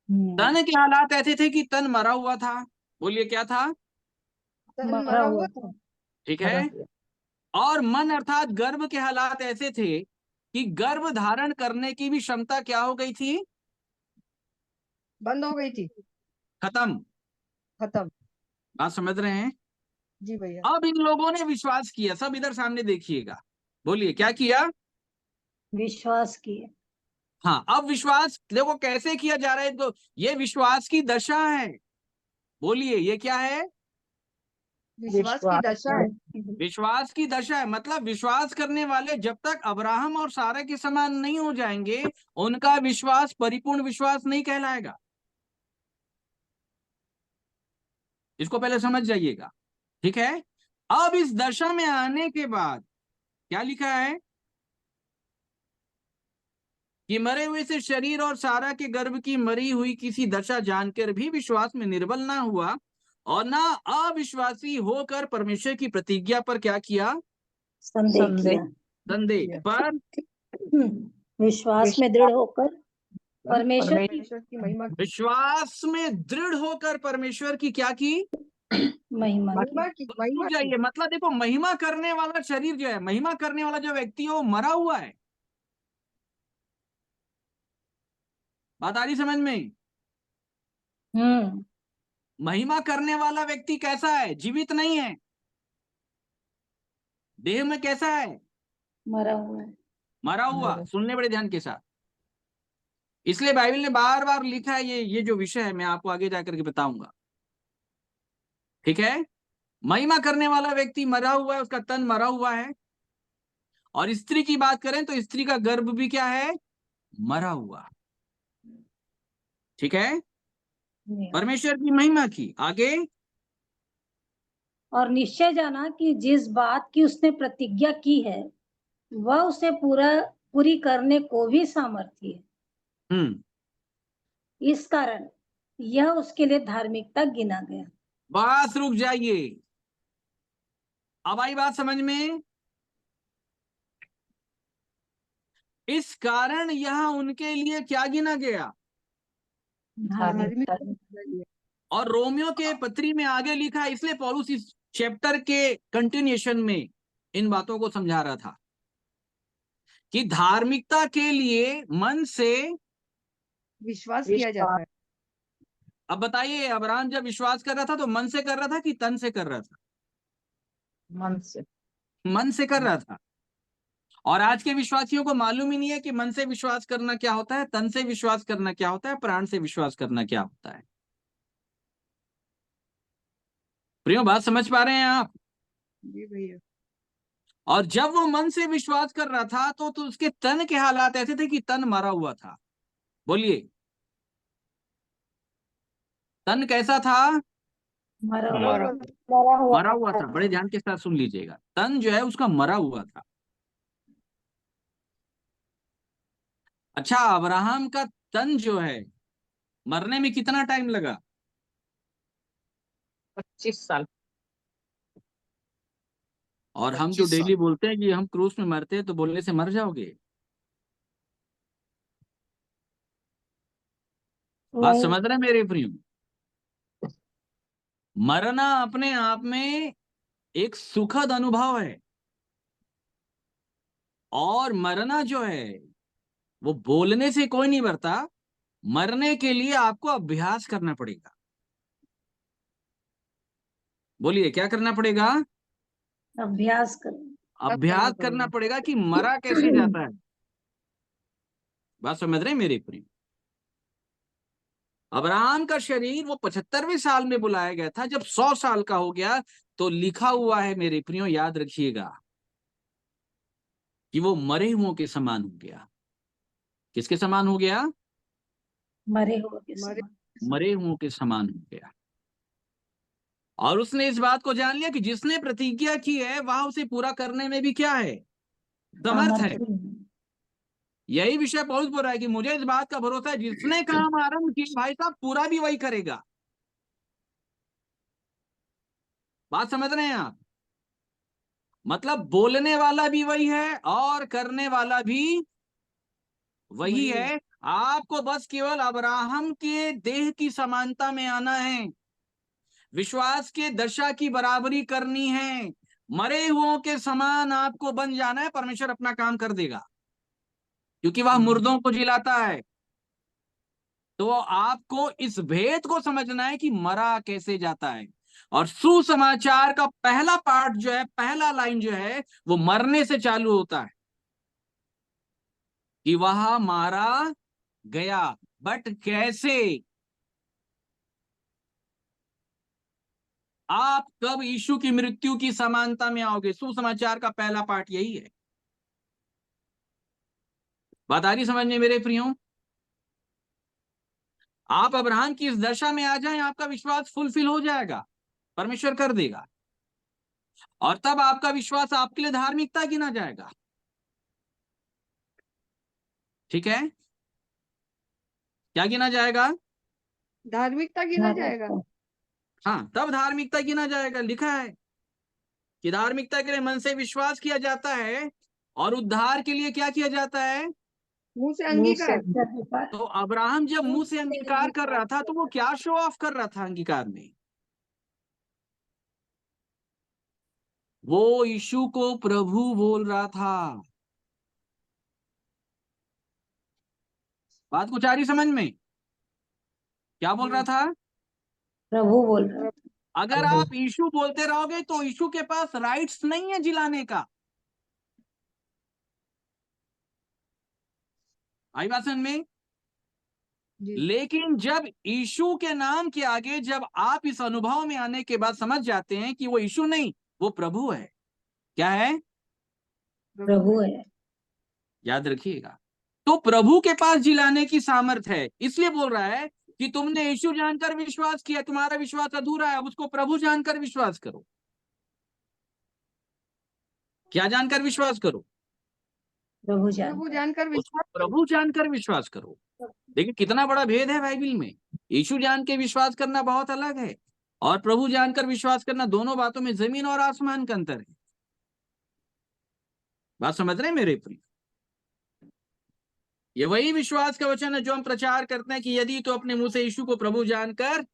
तन के हालात ऐसे थे कि तन मरा हुआ था। बोलिए क्या था? तन मरा मरा हुआ हुआ था। था। ठीक मरा है। हुआ। और मन अर्थात गर्भ के हालात ऐसे थे कि गर्भ धारण करने की भी क्षमता क्या हो गई थी? बंद हो गई थी। खत्म। खत्म। बात समझ रहे हैं? जी भैया। अब इन लोगों ने विश्वास किया। सब इधर सामने देखिएगा। बोलिए क्या किया? विश्वास किए। हाँ, अब विश्वास देखो कैसे किया जा रहा है। तो ये विश्वास की दशा है। बोलिए ये क्या है? विश्वास की दशा है। विश्वास की दशा है। मतलब विश्वास करने वाले जब तक अब्राहम और सारा के समान नहीं हो जाएंगे, उनका विश्वास परिपूर्ण विश्वास नहीं कहलाएगा। इसको पहले समझ जाइएगा। ठीक है। अब इस दशा में आने के बाद क्या लिखा है कि मरे हुए से शरीर और सारा के गर्भ की मरी हुई किसी दशा जानकर भी विश्वास में निर्बल ना हुआ और ना अविश्वासी होकर परमेश्वर की प्रतिज्ञा पर क्या किया? संदेह किया। संदेह पर। विश्वास में दृढ़ होकर परमेश्वर की परमेश्वर की महिमा विश्वास में दृढ़ होकर परमेश्वर की क्या की? महिमा की। महिमा की महिमा रुक की। जाइए, मतलब देखो, महिमा करने वाला शरीर जो है, महिमा करने वाला जो व्यक्ति है वो मरा हुआ है। बात आ रही समझ में? हम्म। महिमा करने वाला व्यक्ति कैसा है? जीवित नहीं है। देह में कैसा है? मरा हुआ है। मरा हुआ। सुनने बड़े ध्यान के साथ। इसलिए बाइबल ने बार बार लिखा है, ये जो विषय है मैं आपको आगे जाकर के बताऊंगा। ठीक है। महिमा करने वाला व्यक्ति मरा हुआ है, उसका तन मरा हुआ है। और स्त्री की बात करें तो स्त्री का गर्भ भी क्या है? मरा हुआ। ठीक है। परमेश्वर की महिमा की। आगे। और निश्चय जाना कि जिस बात की उसने प्रतिज्ञा की है वह उसे पूरी करने को भी सामर्थ्य है। हम्म। इस कारण यह उसके लिए धार्मिकता गिना गया। बस रुक जाइए। अब आई बात समझ में? इस कारण यह उनके लिए क्या गिना गया? धार्मिकता। और रोमियो के पत्री में आगे लिखा, इसलिए पौलुस इस चैप्टर के कंटिन्यूएशन में इन बातों को समझा रहा था कि धार्मिकता के लिए मन से विश्वास किया जाता है। अब बताइए, अब्राहम जब विश्वास कर रहा था तो मन से कर रहा था कि तन से कर रहा था? मन से। मन से कर रहा था। और आज के विश्वासियों को मालूम ही नहीं है कि मन से विश्वास करना क्या होता है, तन से विश्वास करना क्या होता है, प्राण से विश्वास करना क्या होता है। प्रियो, बात समझ पा रहे हैं आप? जी भैया। और जब वो मन से विश्वास कर रहा था तो उसके तन के हालात ऐसे थे कि तन मरा हुआ था। बोलिए, तन कैसा था? मरा मरा मरा हुआ था। बड़े ध्यान के साथ सुन लीजिएगा, तन जो है उसका मरा हुआ था। अच्छा, अब्राहम का तन जो है मरने में कितना टाइम लगा? 25 साल। और हम जो 25 साल। डेली बोलते हैं कि हम क्रूस में मरते हैं, तो बोलने से मर जाओगे? बात नहीं। समझ रहे हैं मेरे प्रियो? मरना अपने आप में एक सुखद अनुभव है। और मरना जो है वो बोलने से कोई नहीं मरता। मरने के लिए आपको अभ्यास करना पड़ेगा। बोलिए, क्या करना पड़ेगा? अभ्यास करो। अभ्यास करना पड़ेगा कि मरा कैसे जाता है। बात समझ रहे हैं मेरे प्रिय? अब्राहम का शरीर वो 75वें साल में बुलाया गया था। जब 100 साल का हो गया तो लिखा हुआ है मेरे प्रियो, याद रखिएगा, कि वो मरे हुओं के समान हो गया। किसके समान हो गया? मरे हुए के मरे समान। मरे हुओं के समान हो गया। और उसने इस बात को जान लिया कि जिसने प्रतिज्ञा की है वह उसे पूरा करने में भी क्या है? समर्थ है। सामर्थ्य है। यही विषय पौलुस बोल रहा है कि मुझे इस बात का भरोसा है, जिसने काम आरंभ किया भाई साहब पूरा भी वही करेगा। बात समझ रहे हैं आप? मतलब बोलने वाला भी वही है और करने वाला भी वही है। आपको बस केवल अब्राहम के देह की समानता में आना है, विश्वास के दशा की बराबरी करनी है, मरे हुओं के समान आपको बन जाना है। परमेश्वर अपना काम कर देगा, क्योंकि वह मुर्दों को जिलाता है। तो आपको इस भेद को समझना है कि मरा कैसे जाता है। और सुसमाचार का पहला पार्ट जो है, पहला लाइन जो है, वो मरने से चालू होता है कि वह मारा गया। बट कैसे? आप कब यीशु की मृत्यु की समानता में आओगे? सुसमाचार का पहला पार्ट यही है। बात आ रही समझ में मेरे प्रियो? आप अब्राहम की इस दशा में आ जाएं, आपका विश्वास फुलफिल हो जाएगा, परमेश्वर कर देगा। और तब आपका विश्वास आपके लिए धार्मिकता गिना जाएगा। ठीक है? क्या गिना जाएगा? धार्मिकता गिना जाएगा। हाँ, तब धार्मिकता गिना जाएगा। लिखा है कि धार्मिकता के लिए मन से विश्वास किया जाता है और उद्धार के लिए क्या किया जाता है? मुंह से मुंह से अंगीकार। तो अब्राहम जब मुंह से अंगीकार कर रहा था तो वो क्या शो ऑफ कर रहा था अंगीकार में? वो यीशु को प्रभु बोल रहा था। बात कुछ आ रही समझ में? क्या बोल रहा था? प्रभु बोल रहा है। अगर आप यीशु बोलते रहोगे तो यीशु के पास राइट्स नहीं है जिलाने का। आई बात समझ में? जी। लेकिन जब यीशु के नाम के आगे जब आप इस अनुभव में आने के बाद समझ जाते हैं कि वो यीशु नहीं, वो प्रभु है। क्या है? प्रभु है। याद रखिएगा। तो प्रभु के पास जिलाने की सामर्थ है। इसलिए बोल रहा है कि तुमने यीशु जानकर विश्वास किया, तुम्हारा विश्वास अधूरा है, अब उसको प्रभु जानकर विश्वास करो। क्या जानकर विश्वास करो? प्रभु प्रभु जानता है। जानकर उसको विश्वास करो। प्रभु जानकर विश्वास करो। देखिए कितना बड़ा भेद है बाइबल में। यीशु जान के विश्वास करना बहुत अलग है, और प्रभु जानकर विश्वास करना, दोनों बातों में जमीन और आसमान का अंतर है। बात समझ रहे हैं मेरे प्रिय? ये वही विश्वास का वचन है जो हम प्रचार करते हैं कि यदि तो अपने मुंह से यीशु को प्रभु जानकर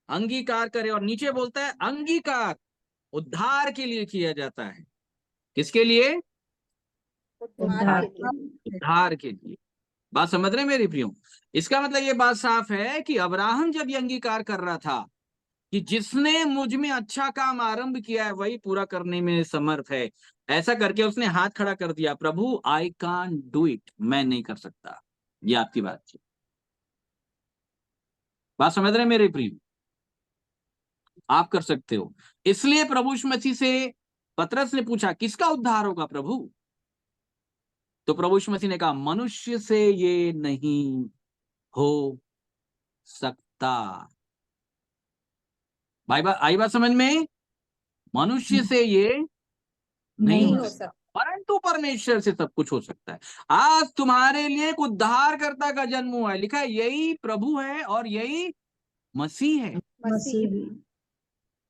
अंगीकार करे। और नीचे बोलता है अंगीकार उद्धार के लिए किया जाता है। किसके लिए? उद्धार के लिए। उद्धार के लिए। बात समझ रहे हैं मेरे प्रियो? इसका मतलब ये बात साफ है कि अब्राहम जब ये अंगीकार कर रहा था कि जिसने मुझ में अच्छा काम आरंभ किया है वही पूरा करने में समर्थ है, ऐसा करके उसने हाथ खड़ा कर दिया, प्रभु आई कांट डू इट, मैं नहीं कर सकता। ये आपकी बात थी। बात समझ रहे हैं मेरे प्रिय? आप कर सकते हो। इसलिए प्रभु यीशु मसीह से पतरस ने पूछा किसका उद्धार होगा प्रभु? तो प्रभु यीशु मसीह ने कहा मनुष्य से ये नहीं हो सकता। भाई आई बात समझ में? मनुष्य से ये नहीं नहीं हो हो सकता, सकता। परंतु परमेश्वर से सब कुछ हो सकता है। आज तुम्हारे लिए एक उद्धारकर्ता का जन्म हुआ है, लिखा है यही प्रभु है और यही मसीह है। मसीह भी।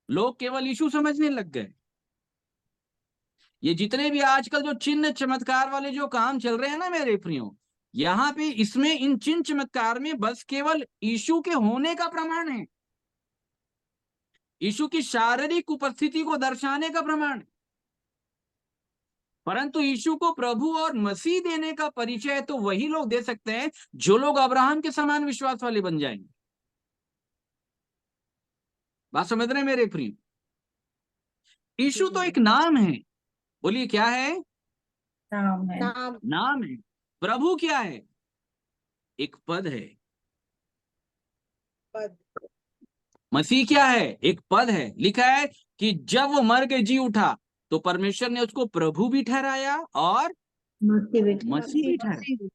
लोग केवल यीशु समझने लग गए। ये जितने भी आजकल जो चिन्ह चमत्कार वाले जो काम चल रहे हैं ना मेरे प्रियो, यहाँ पे इसमें इन चिन्ह चमत्कार में बस केवल यीशु के होने का प्रमाण है, यीशु की शारीरिक उपस्थिति को दर्शाने का प्रमाण है। परंतु यीशु को प्रभु और मसीह देने का परिचय तो वही लोग दे सकते हैं जो लोग अब्राहम के समान विश्वास वाले बन जाएंगे। बात समझ रहे हैं मेरे प्रिय? यीशु तो एक नाम है, बोलिए क्या है? नाम है। नाम। नाम है। प्रभु क्या है? एक पद है। पद। मसीह क्या है? एक पद है। लिखा है कि जब वो मर के जी उठा तो परमेश्वर ने उसको प्रभु भी ठहराया और मसीह भी ठहराया। मसीह भी ठहराया। मसीह।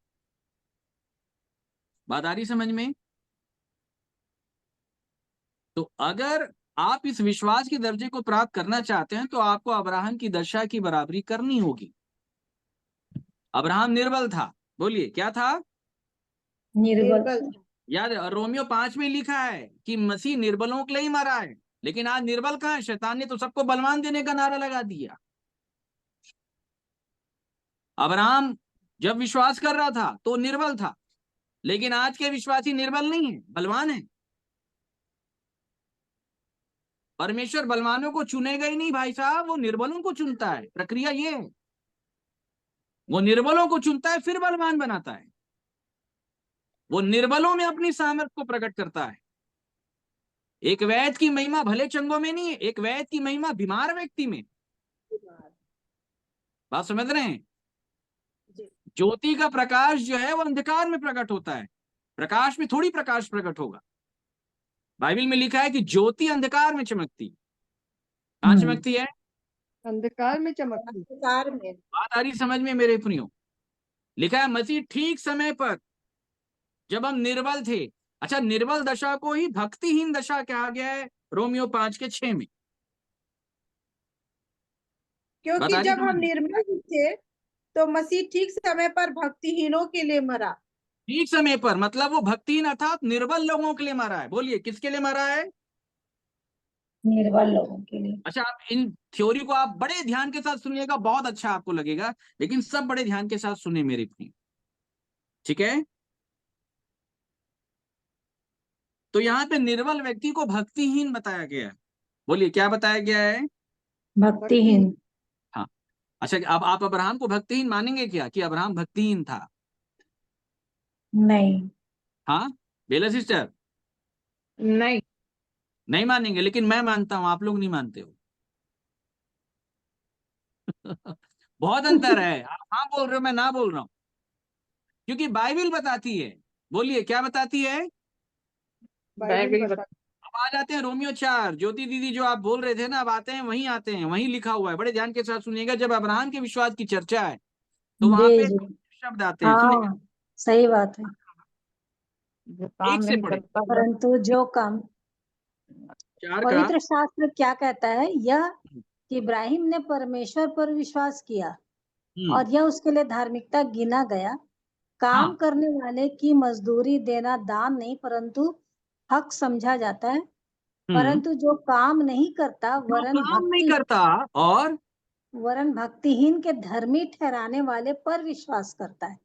बात आ रही समझ में? तो अगर आप इस विश्वास के दर्जे को प्राप्त करना चाहते हैं तो आपको अब्राहम की दशा की बराबरी करनी होगी। अब्राहम निर्बल था, बोलिए क्या था? निर्बल। निर्बल। याद रोमियो 5 में लिखा है कि मसीह निर्बलों के लिए ही मरा है, लेकिन आज निर्बल कहाँ है? शैतान ने तो सबको बलवान देने का नारा लगा दिया। अब्राहम जब विश्वास कर रहा था तो निर्बल था, लेकिन आज के विश्वासी निर्बल नहीं है, बलवान है। परमेश्वर बलवानों को चुनेगा ही नहीं भाई साहब, वो निर्बलों को चुनता है। प्रक्रिया ये है, वो निर्बलों को चुनता है फिर बलवान बनाता है। वो निर्बलों में अपनी सामर्थ्य को प्रकट करता है। एक वैद्य की महिमा भले चंगों में नहीं है, एक वैद्य की महिमा बीमार व्यक्ति में। बात समझ रहे हैं? ज्योति का प्रकाश जो है वो अंधकार में प्रकट होता है, प्रकाश में थोड़ी प्रकाश प्रकट होगा। बाइबल में लिखा है कि ज्योति अंधकार में चमकती। कहां चमकती है? अंधकार में चमकती। अंधकार में। बात आ रही समझ में मेरे प्रियो? लिखा है मसीह ठीक समय पर, जब हम निर्बल थे। अच्छा, निर्बल दशा को ही भक्तिहीन दशा कहा गया है रोमियो 5:6 में। क्योंकि बता रही जब हम समझ में? निर्बल थे तो मसीह ठीक समय पर भक्तिहीनों के लिए मरा। ठीक समय पर मतलब वो भक्तिहीन अर्थात निर्बल लोगों के लिए मरा है। बोलिए किसके लिए मरा है? निर्बल लोगों के लिए। अच्छा, आप इन थ्योरी को आप बड़े ध्यान के साथ सुनिएगा, बहुत अच्छा आपको लगेगा, लेकिन सब बड़े ध्यान के साथ सुने मेरे प्रिय, ठीक है? तो यहाँ पे निर्बल व्यक्ति को भक्तिहीन बताया गया है। बोलिए क्या बताया गया है? भक्तिहीन। हाँ। अच्छा, अब आप अब्राहम को भक्तिहीन मानेंगे क्या कि अब्राहम भक्तिहीन था? नहीं। हाँ बेला सिस्टर, नहीं। नहीं मानेंगे, लेकिन मैं मानता हूं, आप लोग नहीं मानते हो। बहुत अंतर है। आप हाँ बोल रहे हो, मैं ना बोल रहा हूं, क्योंकि बाइबल बताती है। बोलिए क्या बताती है? बाइबल बता। अब आ जाते हैं रोमियो 4। ज्योति दीदी जो आप बोल रहे थे ना, अब आते हैं वहीं, आते हैं वहीं लिखा हुआ है, बड़े ध्यान के साथ सुनिएगा। जब अब्राहम के विश्वास की चर्चा है तो वहां जी पे जी। शब्द आते हैं, सुनिएगा। हाँ, सही बात है। जो काम एक से नहीं पढ़े करता वो परंतु जो काम 4 का। पवित्र शास्त्र क्या कहता है, यह कि इब्राहिम ने परमेश्वर पर विश्वास किया और यह उसके लिए धार्मिकता गिना गया। काम हाँ, करने वाले की मजदूरी देना दान नहीं परंतु हक समझा जाता है। परंतु जो काम नहीं करता जो काम नहीं करता और वरन भक्तिहीन के धर्मी ठहराने वाले पर विश्वास करता है,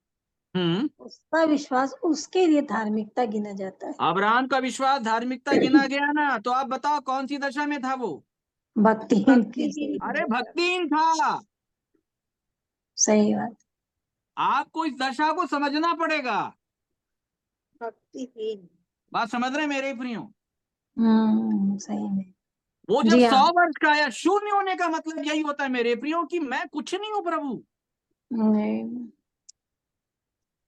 उसका विश्वास उसके लिए धार्मिकता गिना जाता है। अब्राहम का विश्वास धार्मिकता गिना गया ना, तो आप बताओ कौन सी दशा में था वो? भक्तिहीन की। भक्तिहीन। अरे भक्तिहीन था। सही बात। आपको इस दशा को समझना पड़ेगा। भक्तिहीन। बात समझ रहे हैं मेरे प्रियो? सही में। वो जब जी 100 हाँ। वर्ष का या शून्य होने का मतलब यही होता है मेरे प्रियो कि मैं कुछ नहीं हूं प्रभु। नहीं।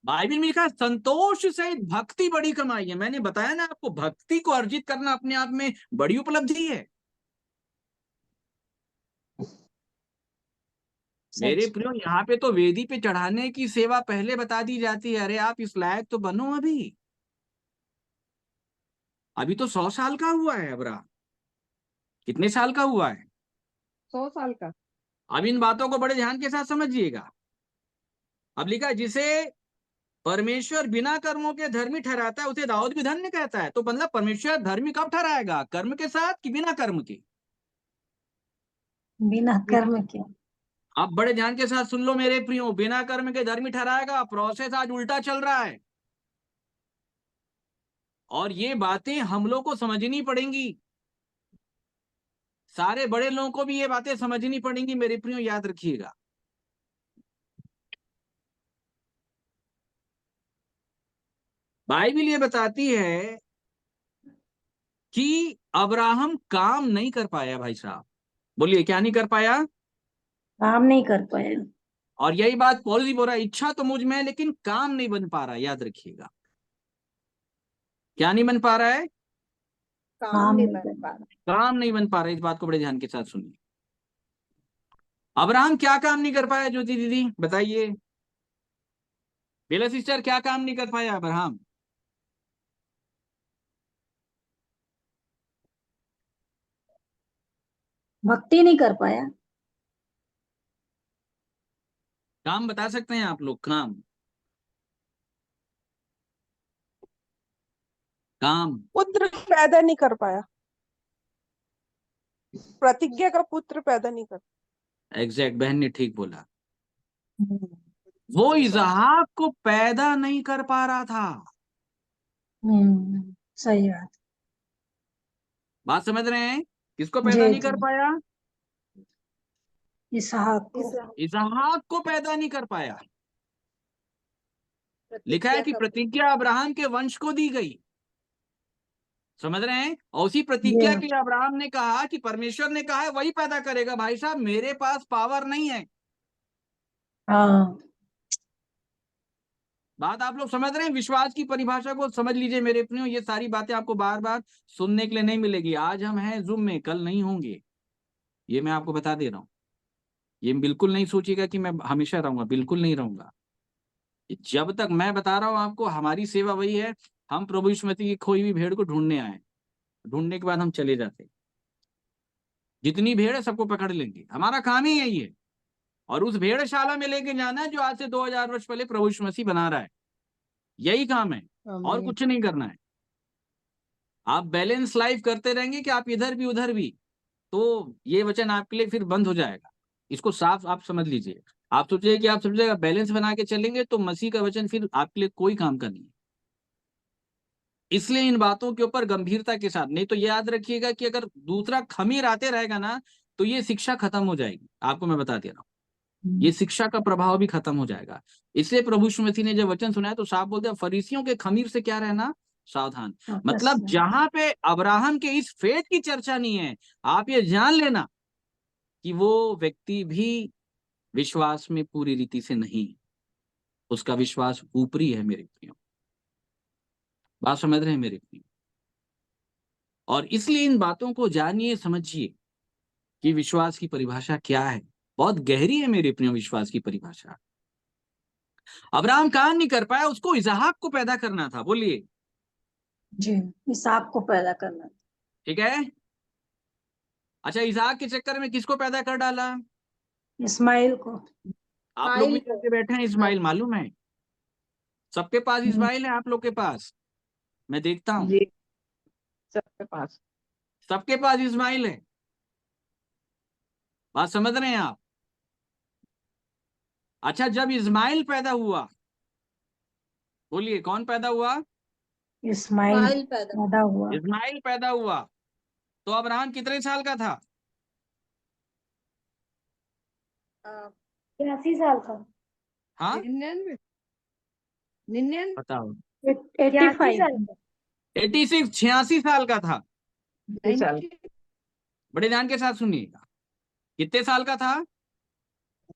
बाइबल में लिखा है, संतोष सहित भक्ति बड़ी कमाई है। मैंने बताया ना आपको, भक्ति को अर्जित करना अपने आप में बड़ी उपलब्धि है। मेरे सच। प्रियो, यहाँ पे तो वेदी पे चढ़ाने की सेवा पहले बता दी जाती है। अरे आप इस लायक तो बनो। अभी तो 100 साल का हुआ है अब्राहम। कितने साल का हुआ है? 100 साल का। अब इन बातों को बड़े ध्यान के साथ समझिएगा। अब लिखा है, जिसे परमेश्वर बिना कर्मों के धर्मी ठहराता है उसे दाऊद भी धन्य कहता है। तो मतलब परमेश्वर धर्मी कब ठहराएगा? कर्म के साथ कि बिना कर्म के? बिना कर्म के। आप बड़े ध्यान के साथ सुन लो मेरे प्रियो, बिना कर्म के धर्मी ठहराएगा। प्रोसेस आज उल्टा चल रहा है और ये बातें हम लोग को समझनी पड़ेंगी। सारे बड़े लोगों को भी ये बातें समझनी पड़ेंगी मेरे प्रियो, याद रखिएगा। बाइबल ये बताती है कि अब्राहम काम नहीं कर पाया। भाई साहब बोलिए, क्या नहीं कर पाया? काम नहीं कर पाए। और यही बात पौलुस भी बोल रहा है, इच्छा तो मुझ में है लेकिन काम नहीं बन पा रहा। याद रखिएगा, क्या नहीं बन पा रहा है? काम नहीं बन पा रहा। काम नहीं बन पा रहा है। इस बात को बड़े ध्यान के साथ सुनिए। अब्राहम क्या काम नहीं कर पाया ज्योति दीदी, बताइए। बेला सिस्टर, क्या काम नहीं कर पाया अब्राहम? भक्ति नहीं कर पाया। काम बता सकते हैं आप लोग? काम काम पुत्र पैदा नहीं कर पाया। प्रतिज्ञा का पुत्र पैदा नहीं कर। एग्जैक्ट, बहन ने ठीक बोला। वो इसहाक को पैदा नहीं कर पा रहा था। सही बात। बात समझ रहे हैं? किसको पैदा जी नहीं कर जी। पाया? इसहाक को। इसहाक को पैदा नहीं कर पाया। लिखा है प्रतिज्ञा कि का प्रतिज्ञा अब्राहम के वंश को दी गई। समझ रहे हैं? और उसी जी प्रतिज्ञा हाँ। के लिए अब्राहम ने कहा कि परमेश्वर ने कहा है वही पैदा करेगा। भाई साहब, मेरे पास पावर नहीं है। हाँ। बात आप लोग समझ रहे हैं? विश्वास की परिभाषा को समझ लीजिए मेरे प्रियो। ये सारी बातें आपको बार बार सुनने के लिए नहीं मिलेगी। आज हम हैं जूम में, कल नहीं होंगे। ये मैं आपको बता दे रहा हूं। ये बिल्कुल नहीं सोचिएगा कि मैं हमेशा रहूंगा, बिल्कुल नहीं रहूंगा। जब तक मैं बता रहा हूं आपको, हमारी सेवा वही है। हम प्रभु यीशु मसीह की खोई हुई भेड़ को ढूंढने आए। ढूंढने के बाद हम चले जाते। जितनी भेड़ है सबको पकड़ लेंगे, हमारा काम ही यही है। और उस भेड़शाला में लेके जाना है जो आज से 2000 वर्ष पहले प्रभु यीशु मसीह बना रहा है। यही काम है, और आमीन। कुछ नहीं करना है। आप बैलेंस लाइफ करते रहेंगे कि आप इधर भी उधर भी, तो ये वचन आपके लिए फिर बंद हो जाएगा। इसको साफ आप समझ लीजिए। आप सोचिए कि आप सब जगह बैलेंस बना के चलेंगे तो मसीह का वचन फिर आपके लिए कोई काम का नहीं है। इसलिए इन बातों के ऊपर गंभीरता के साथ, नहीं तो याद रखिएगा कि अगर दूसरा खमीर आते रहेगा ना तो ये शिक्षा खत्म हो जाएगी। आपको मैं बता दे रहा हूँ, ये शिक्षा का प्रभाव भी खत्म हो जाएगा। इसलिए प्रभु यीशु मसीह ने जब वचन सुनाया तो साफ बोलते हैं, फरीसियों के खमीर से क्या रहना, सावधान। मतलब जहां पे अब्राहम के इस फेथ की चर्चा नहीं है, आप ये जान लेना कि वो व्यक्ति भी विश्वास में पूरी रीति से नहीं, उसका विश्वास ऊपरी है मेरे प्रियो। बात समझ रहे हैं मेरे प्रियो? और इसलिए इन बातों को जानिए, समझिए कि विश्वास की परिभाषा क्या है। बहुत गहरी है मेरे प्रियो विश्वास की परिभाषा। अब्राहम काम नहीं कर पाया, उसको इसहाक को पैदा करना था। बोलिए। जी। इसहाक को पैदा करना। ठीक है। अच्छा, इसहाक के चक्कर में किसको पैदा कर डाला? इस्माइल को। आप लोग भी इस्माइल को। करके बैठे हैं इस्माइल, मालूम है? सबके पास हम्म, इस्माइल है आप लोग के पास, मैं देखता हूं। जी सबके पास। सबके पास इस्माइल है। बात समझ रहे हैं आप? अच्छा, जब इस्माइल पैदा हुआ, बोलिए कौन पैदा हुआ? इस्माइल इस्माइल पैदा। पैदा हुआ। इस्माइल पैदा हुआ तो अब्राहम कितने साल का था? 83 साल का। हाँ 99 99 बताओ। 85। 86, 86 साल का था। 90 बड़े ध्यान के साथ सुनिएगा, कितने साल का था?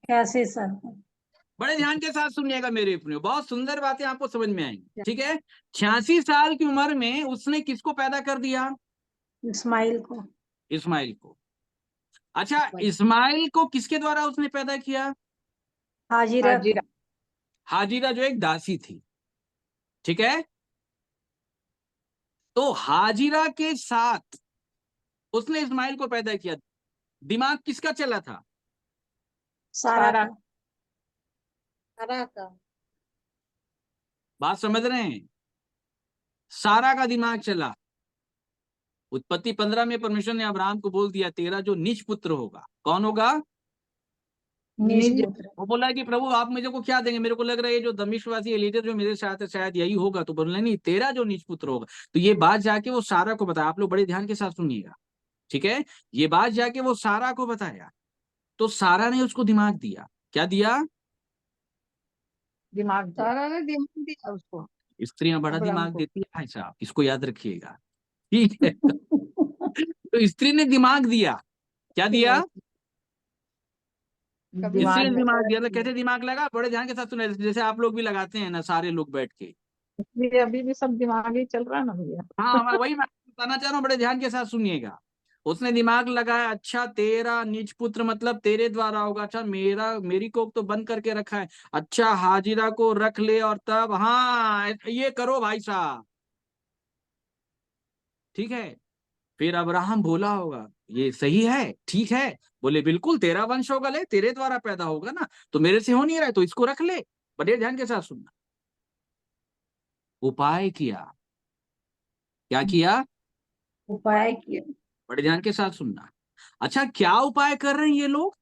86 साल। बड़े ध्यान के साथ सुनिएगा मेरे अपने, बहुत सुंदर बातें आपको समझ में आएंगी, ठीक है। 86 साल की उम्र में उसने किसको पैदा कर दिया? इस्माइल को। इस्माइल को। अच्छा, इस्माइल को किसके द्वारा उसने पैदा किया? हाजिरा को। हाजिरा जो एक दासी थी, ठीक है। तो हाजिरा के साथ उसने इस्माइल को पैदा किया। दिमाग किसका चला था? सारा का। सारा का। बात समझ रहे हैं? सारा का दिमाग चला। उत्पत्ति 15 में परमेश्वर ने अब्राहम को बोल दिया, तेरा जो निज पुत्र होगा, कौन होगा? निज पुत्र। वो बोला कि प्रभु आप मुझे को क्या देंगे? मेरे को लग रहा है ये जो दमिश्कवासी एलीटर जो मेरे साथ है शायद यही होगा। तो बोला नहीं, तेरा जो निज पुत्र होगा। तो ये बात जाके वो सारा को बताया। आप लोग बड़े ध्यान के साथ सुनिएगा, ठीक है। ये बात जाके वो सारा को बताया, तो सारा ने उसको दिमाग दिया। क्या दिया? दिमाग दिया। सारा ने दिमाग दिया उसको। स्त्रियां बड़ा अब्राहम दिमाग को। देती है भाई साहब, इसको याद रखिएगा, ठीक है। तो स्त्री ने दिमाग दिया। क्या दिया? स्त्री दिमाग ने में। दिमाग दिया। तो कैसे दिमाग लगा? बड़े ध्यान के साथ सुने, जैसे आप लोग भी लगाते हैं ना, सारे लोग बैठ के। इसलिए अभी भी सब दिमाग ही चल रहा है ना भैया। हाँ, वही मैं बताना चाह रहा हूँ, बड़े ध्यान के साथ सुनिएगा। उसने दिमाग लगाया, अच्छा तेरा निज पुत्र मतलब तेरे द्वारा होगा। अच्छा मेरी कोख तो बंद करके रखा है। अच्छा हाजिरा को रख ले, और तब हाँ ये करो भाई साहब, ठीक है। फिर अब्राहम बोला होगा ये सही है, ठीक है। बोले बिल्कुल, तेरा वंश होगा, ले तेरे द्वारा पैदा होगा ना, तो मेरे से हो नहीं रहा है, तो इसको रख ले। बड़े ध्यान के साथ सुनना। उपाय किया। क्या किया? उपाय किया। बड़े ध्यान के साथ सुनना। अच्छा, क्या उपाय कर रहे हैं ये लोग?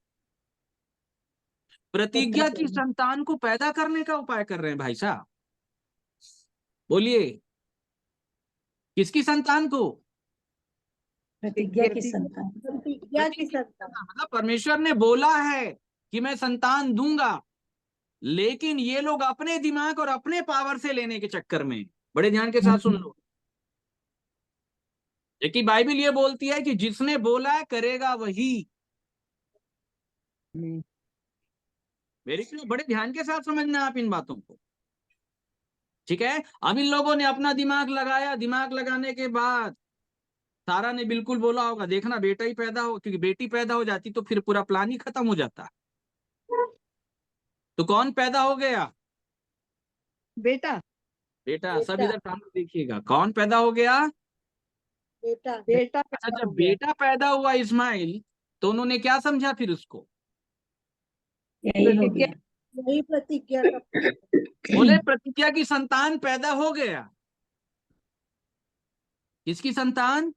प्रतिज्ञा की संतान को पैदा करने का उपाय कर रहे हैं भाई साहब। बोलिए, किसकी संतान को? प्रतिज्ञा की संतान। प्रतिज्ञा की संतान। मतलब परमेश्वर ने बोला है कि मैं संतान दूंगा, लेकिन ये लोग अपने दिमाग और अपने पावर से लेने के चक्कर में। बड़े ध्यान के साथ सुन लो, कि बाइबल ये बोलती है कि जिसने बोला है करेगा वही। मेरे को बड़े ध्यान के साथ समझना आप इन बातों को, ठीक है। अब इन लोगों ने अपना दिमाग लगाया। दिमाग लगाने के बाद सारा ने बिल्कुल बोला होगा, देखना बेटा ही पैदा हो, क्योंकि बेटी पैदा हो जाती तो फिर पूरा प्लान ही खत्म हो जाता। तो कौन पैदा हो गया? बेटा बेटा। सब बेटा। इधर सामने देखिएगा, कौन पैदा हो गया? बेटा। बेटा अच्छा, पैदा जब हो गया। बेटा पैदा हुआ इस्माइल, तो उन्होंने क्या समझा फिर उसको? यही हो प्रतिज्ञा गया। यही प्रतिज्ञा का बोले प्रतिज्ञा की संतान पैदा हो गया। किसकी संतान?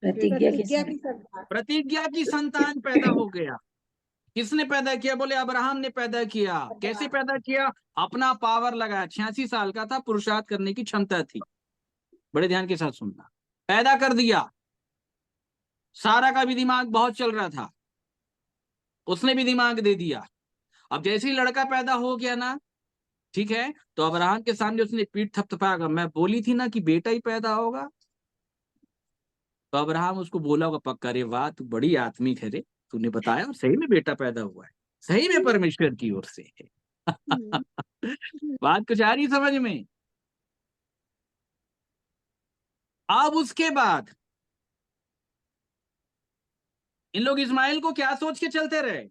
प्रतिज्ञा की प्रतिज्ञा की संतान। संतान। प्रतिज्ञा की संतान पैदा हो गया। किसने पैदा किया? बोले अब्राहम ने पैदा किया। कैसे पैदा किया? अपना पावर लगाया। 86 साल का था, पुरुषार्थ करने की क्षमता थी। बड़े ध्यान के साथ सुनना। पैदा कर दिया। सारा का भी दिमाग बहुत चल रहा था, उसने भी दिमाग दे दिया। अब जैसे ही लड़का पैदा हो गया ना, ठीक है, तो अब्राहम के सामने उसने पीठ थपथपाया, मैं बोली थी ना कि बेटा ही पैदा होगा। तो अब्राहम उसको बोला होगा पक्का, रे वाह तू बड़ी आत्मिक है रे, तूने बताया और सही में बेटा पैदा हुआ है, सही में परमेश्वर की ओर से है। बात कुछ आ रही समझ में? अब उसके बाद इन लोग इस्माइल को क्या सोच के चलते रहे?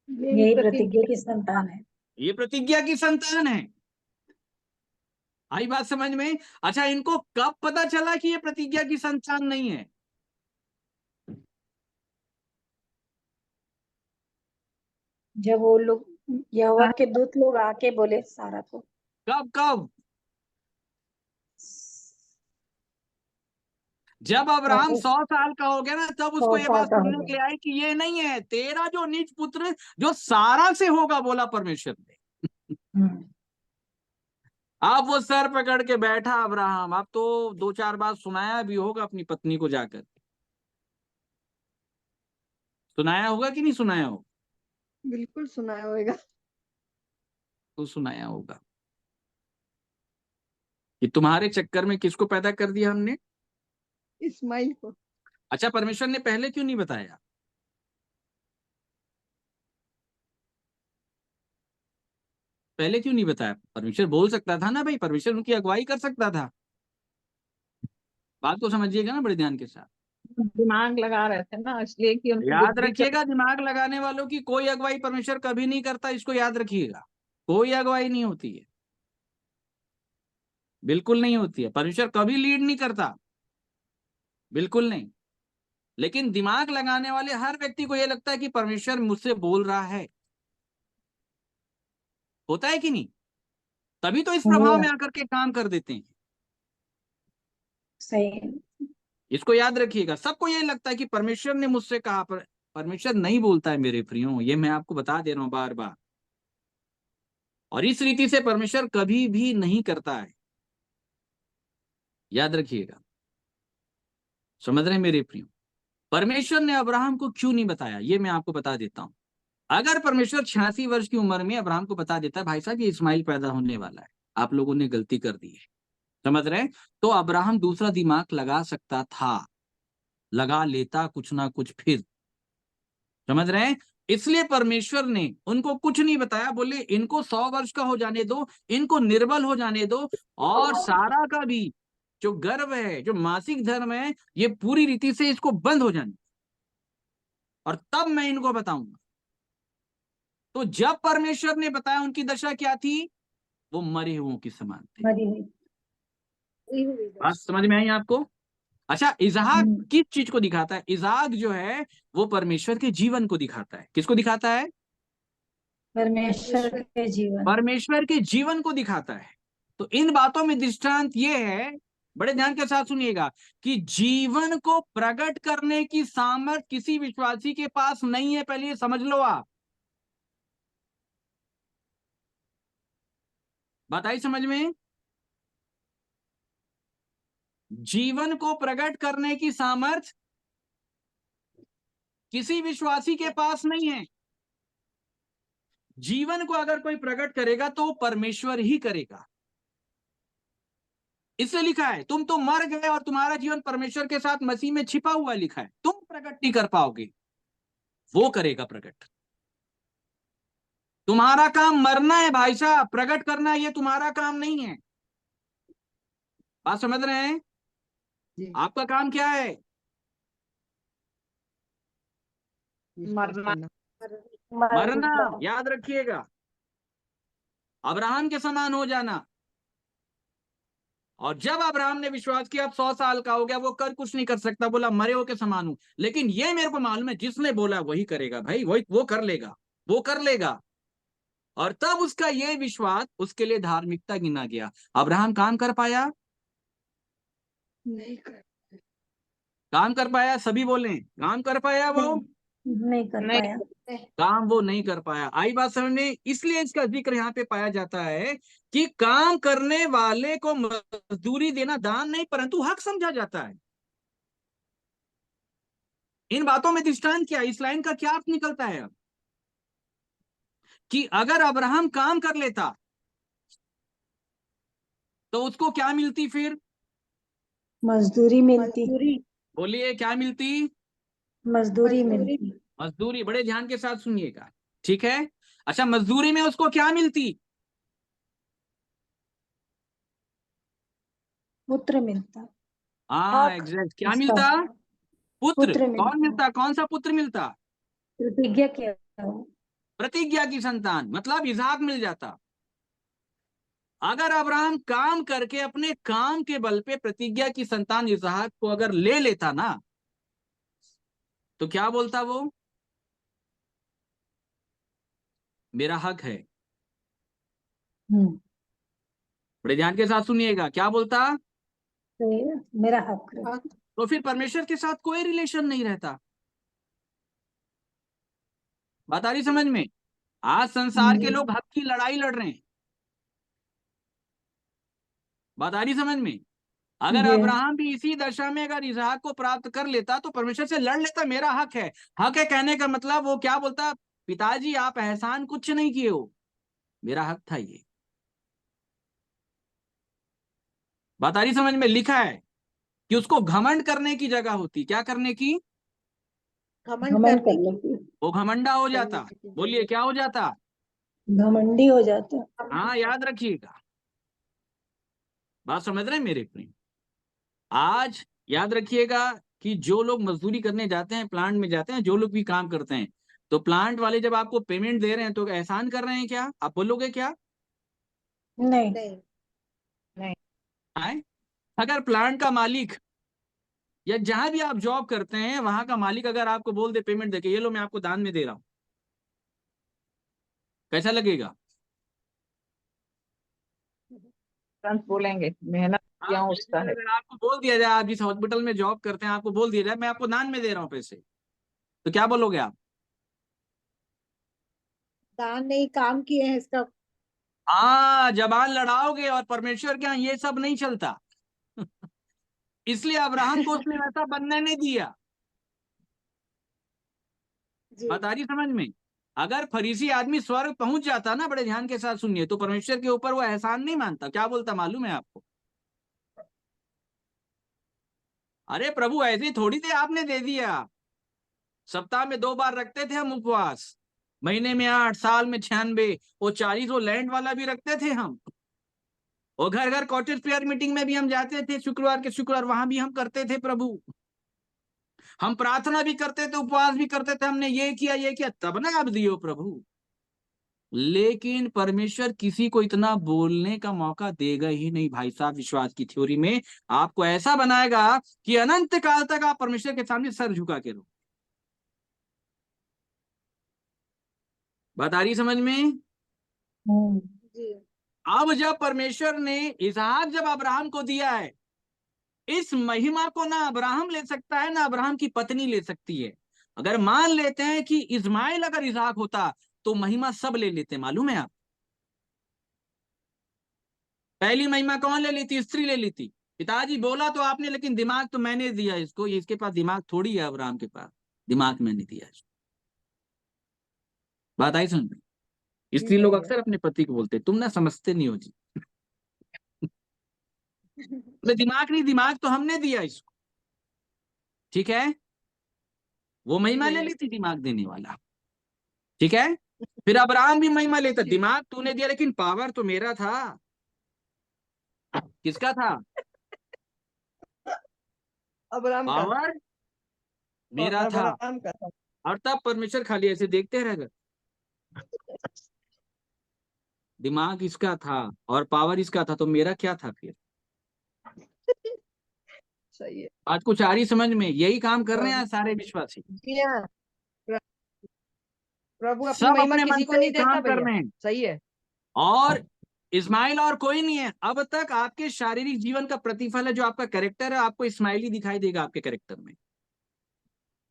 यही प्रतिज्ञा की संतान है। ये प्रतिज्ञा की संतान है। आई बात समझ में? अच्छा, इनको कब पता चला कि ये प्रतिज्ञा की संतान नहीं है? जब वो लोग यहोवा के दूत लोग आके बोले सारा को। कब कब? जब अब्राहम 100 साल का हो गया ना, तब उसको 100 ये साल बात का हो सुनने के गया। लिए आई कि ये नहीं है तेरा जो निज पुत्र, जो सारा से होगा, बोला परमेश्वर ने। अब वो सर पकड़ के बैठा अब्राहम। अब तो 2-4 बार सुनाया भी होगा अपनी पत्नी को जाकर। सुनाया होगा कि नहीं सुनाया होगा? बिल्कुल सुनाया होगा। तो सुनाया होगा कि तुम्हारे चक्कर में किसको पैदा कर दिया हमने। इस्माइल को। अच्छा, परमेश्वर ने पहले क्यों नहीं बताया? पहले क्यों नहीं बताया? परमेश्वर बोल सकता था ना भाई, परमेश्वर उनकी अगुवाई कर सकता था। बात को समझिएगा ना बड़े ध्यान के साथ। दिमाग लगा रहे थे ना, इसलिए कि उनको याद बुद्धि रखिएगा, दिमाग लगाने वालों की कोई अगुवाई परमेश्वर कभी नहीं करता, इसको याद रखिएगा। कोई अगुवाई नहीं होती है, बिल्कुल नहीं होती है। परमेश्वर कभी लीड नहीं करता, बिल्कुल नहीं। लेकिन दिमाग लगाने वाले हर व्यक्ति को यह लगता है कि परमेश्वर मुझसे बोल रहा है। होता है कि नहीं? तभी तो इस प्रभाव में आकर के काम कर देते हैं। सही। इसको याद रखिएगा। सबको यह लगता है कि परमेश्वर ने मुझसे कहा, पर परमेश्वर नहीं बोलता है मेरे प्रियो, ये मैं आपको बता दे रहा हूं बार बार। और इस रीति से परमेश्वर कभी भी नहीं करता है, याद रखिएगा। समझ रहे हैं मेरे प्रियो? परमेश्वर ने अब्राहम को क्यों नहीं बताया, ये मैं आपको बता देता हूं। अगर परमेश्वर 86 वर्ष की उम्र में अब्राहम को बता देता, भाई साहब ये इस्माइल पैदा होने वाला है, आप लोगों ने गलती कर दी है, समझ रहे हैं, तो अब्राहम दूसरा दिमाग लगा सकता था, लगा लेता कुछ ना कुछ फिर। समझ रहे हैं? इसलिए परमेश्वर ने उनको कुछ नहीं बताया, बोले इनको 100 वर्ष का हो जाने दो, इनको निर्बल हो जाने दो, और सारा का भी जो गर्भ है, जो मासिक धर्म है, ये पूरी रीति से इसको बंद हो जाने, और तब मैं इनको बताऊंगा। तो जब परमेश्वर ने बताया, उनकी दशा क्या थी? वो मरे हुओं की समान थे। मरी हुई। बात समझ में आई आपको? अच्छा, इजहाक किस चीज को दिखाता है? इजहाक जो है वो परमेश्वर के जीवन को दिखाता है। किसको दिखाता है? परमेश्वर के जीवन। परमेश्वर के जीवन को दिखाता है। तो इन बातों में दृष्टांत ये है, बड़े ध्यान के साथ सुनिएगा, कि जीवन को प्रकट करने की सामर्थ किसी विश्वासी के पास नहीं है। पहले ये समझ लो आप। बात आई समझ में? जीवन को प्रकट करने की सामर्थ किसी विश्वासी के पास नहीं है। जीवन को अगर कोई प्रकट करेगा तो परमेश्वर ही करेगा। इसलिए लिखा है, तुम तो मर गए और तुम्हारा जीवन परमेश्वर के साथ मसीह में छिपा हुआ, लिखा है। तुम प्रकट नहीं कर पाओगे, वो करेगा प्रकट। तुम्हारा काम मरना है भाई साहब, प्रकट करना ये तुम्हारा काम नहीं है। बात समझ रहे हैं? जी। आपका काम क्या है? विश्वास मरना। करना। मरना। याद रखिएगा, अब्राहम के समान हो जाना। और जब अब्राहम ने विश्वास किया, अब 100 साल का हो गया, वो कर कुछ नहीं कर सकता, बोला मरे हो के समान हूं। लेकिन ये मेरे को मालूम है, जिसने बोला वही करेगा भाई, वही वो कर लेगा, वो कर लेगा। और तब उसका ये विश्वास उसके लिए धार्मिकता गिना गया। अब्राहम काम कर पाया? नहीं कर। काम कर पाया? सभी बोले काम कर पाया वो? नहीं कर नहीं। पाया। काम वो नहीं कर पाया। आई बात समझ में? इसलिए इसका जिक्र यहाँ पे पाया जाता है कि काम करने वाले को मजदूरी देना दान नहीं परंतु हक समझा जाता है। इन बातों में दृष्टांत क्या, इस लाइन का क्या अर्थ निकलता है अब? कि अगर अब्राहम काम कर लेता तो उसको क्या मिलती फिर? मजदूरी मिलती। बोलिए, क्या मिलती? मजदूरी मिलती। मजदूरी। बड़े ध्यान के साथ सुनिएगा, ठीक है? अच्छा, मजदूरी में उसको क्या मिलती? पुत्र मिलता। हाँ हक एग्जैक्ट, क्या उसका। मिलता? पुत्र। पुत्र कौन मिलता। मिलता? कौन सा पुत्र मिलता? प्रतिज्ञा किया। प्रतिज्ञा की संतान, मतलब इसहाक मिल जाता। अगर अब्राहम काम करके अपने काम के बल पे प्रतिज्ञा की संतान इसहाक को अगर ले लेता ना, तो क्या बोलता वो? मेरा हक है। बड़े ध्यान के साथ सुनिएगा, क्या बोलता? तो मेरा हक है। तो फिर परमेश्वर के साथ कोई रिलेशन नहीं रहता। बात आ रही समझ में? आज संसार के लोग हक की लड़ाई लड़ रहे हैं। बात आ रही समझ में? अगर जी। अब्राहम भी इसी दशा में अगर इसहाक को प्राप्त कर लेता तो परमेश्वर से लड़ लेता, मेरा हक है। हक है कहने का मतलब वो क्या बोलता? पिताजी आप एहसान कुछ नहीं किए हो, मेरा हक था ये। बात आ रही समझ में? लिखा है कि उसको घमंड करने की जगह होती, क्या करने की? घमंड घमंड करने करने की। की, वो घमंडा हो जाता। बोलिए क्या हो जाता? घमंडी हो जाता है। हाँ, याद रखिएगा, बात समझ रहे हैं मेरे प्रेम? आज याद रखिएगा कि जो लोग मजदूरी करने जाते हैं, प्लांट में जाते हैं, जो लोग भी काम करते हैं, तो प्लांट वाले जब आपको पेमेंट दे रहे हैं तो एहसान कर रहे हैं क्या? आप बोलोगे क्या? नहीं, नहीं। आए? अगर प्लांट का मालिक या जहां भी आप जॉब करते हैं वहां का मालिक अगर आपको बोल दे पेमेंट देके, ये लो मैं आपको दान में दे रहा हूं, कैसा लगेगा? तुरंत बोलेंगे मेहनत हाँ, किया हूं उसका लेकिन है। अगर आपको बोल दिया जाए, आप जिस हॉस्पिटल में जॉब करते हैं आपको बोल दिया जाए मैं आपको दान में दे रहा हूँ पैसे, तो क्या बोलोगे आप? दान नहीं, काम किए हैं इसका। हाँ, जबान लड़ाओगे, और परमेश्वर के यहाँ ये सब नहीं चलता। इसलिए अब्राहम को उसने वैसा बनने नहीं दिया। जी। बात आ रही समझ में? अगर फरीसी आदमी स्वर्ग पहुंच जाता ना, बड़े ध्यान के साथ सुनिए, तो परमेश्वर के ऊपर वो एहसान नहीं मानता। क्या बोलता मालूम है आपको? अरे प्रभु ऐसे थोड़ी दे आपने दे दिया। सप्ताह में 2 बार रखते थे हम उपवास, महीने में 8, साल में 96, वो 40 वो लैंड वाला भी रखते थे हम। और घर घर कॉटेज प्रेयर मीटिंग में भी हम जाते थे, शुक्रवार के शुक्रवार, वहां भी हम करते थे प्रभु। हम प्रार्थना भी करते थे, उपवास भी करते थे, हमने ये किया, तब ना आप दियो प्रभु। लेकिन परमेश्वर किसी को इतना बोलने का मौका देगा ही नहीं भाई साहब। विश्वास की थ्योरी में आपको ऐसा बनाएगा कि अनंत काल तक आप परमेश्वर के सामने सर झुका के रहो। बात आ रही समझ में? जी। अब जब परमेश्वर ने इसहाक जब अब्राहम को दिया है, इस महिमा को ना अब्राहम ले सकता है ना अब्राहम की पत्नी ले सकती है। अगर मान लेते हैं कि इस्माइल अगर इसहाक होता तो महिमा सब ले लेते, मालूम है आप? पहली महिमा कौन ले ली थी? स्त्री ले ली थी। पिताजी बोला तो आपने, लेकिन दिमाग तो मैंने दिया इसको, ये इसके पास दिमाग थोड़ी है, अब्राहम के पास दिमाग मैंने दिया इसको। बात आई समझ में? जी स्त्री लोग सही है। अक्सर अपने पति को बोलते तुम ना समझते नहीं हो जी। बोले दिमाग नहीं, दिमाग तो हमने दिया इसको, ठीक है? वो जी महिमा ले भैया। ली थी दिमाग देने वाला, ठीक है? फिर अब्राहम भी महिमा लेता, जी। दिमाग तूने दिया लेकिन पावर तो मेरा था। किसका था? अब्राहम का। पावर मेरा था। अब्राहम का था। और तब परमेश्वर खाली ऐसे देखते रह गए, दिमाग इसका था और पावर इसका था, तो मेरा क्या था फिर? सही है। आज कुछ आ रही समझ में? यही काम कर रहे हैं प्रभु। आज सारे विश्वासी, जी हाँ। प्र- प्रभु अपनी सब महिमा अपने मन किसी को से नहीं ही देता काम कर भैया। रहे हैं। सही है। और इस्माइल और कोई नहीं है अब तक। आपके शारीरिक जीवन का प्रतिफल है जो आपका कैरेक्टर है, आपको इस्माइल ही दिखाई देगा आपके कैरेक्टर में।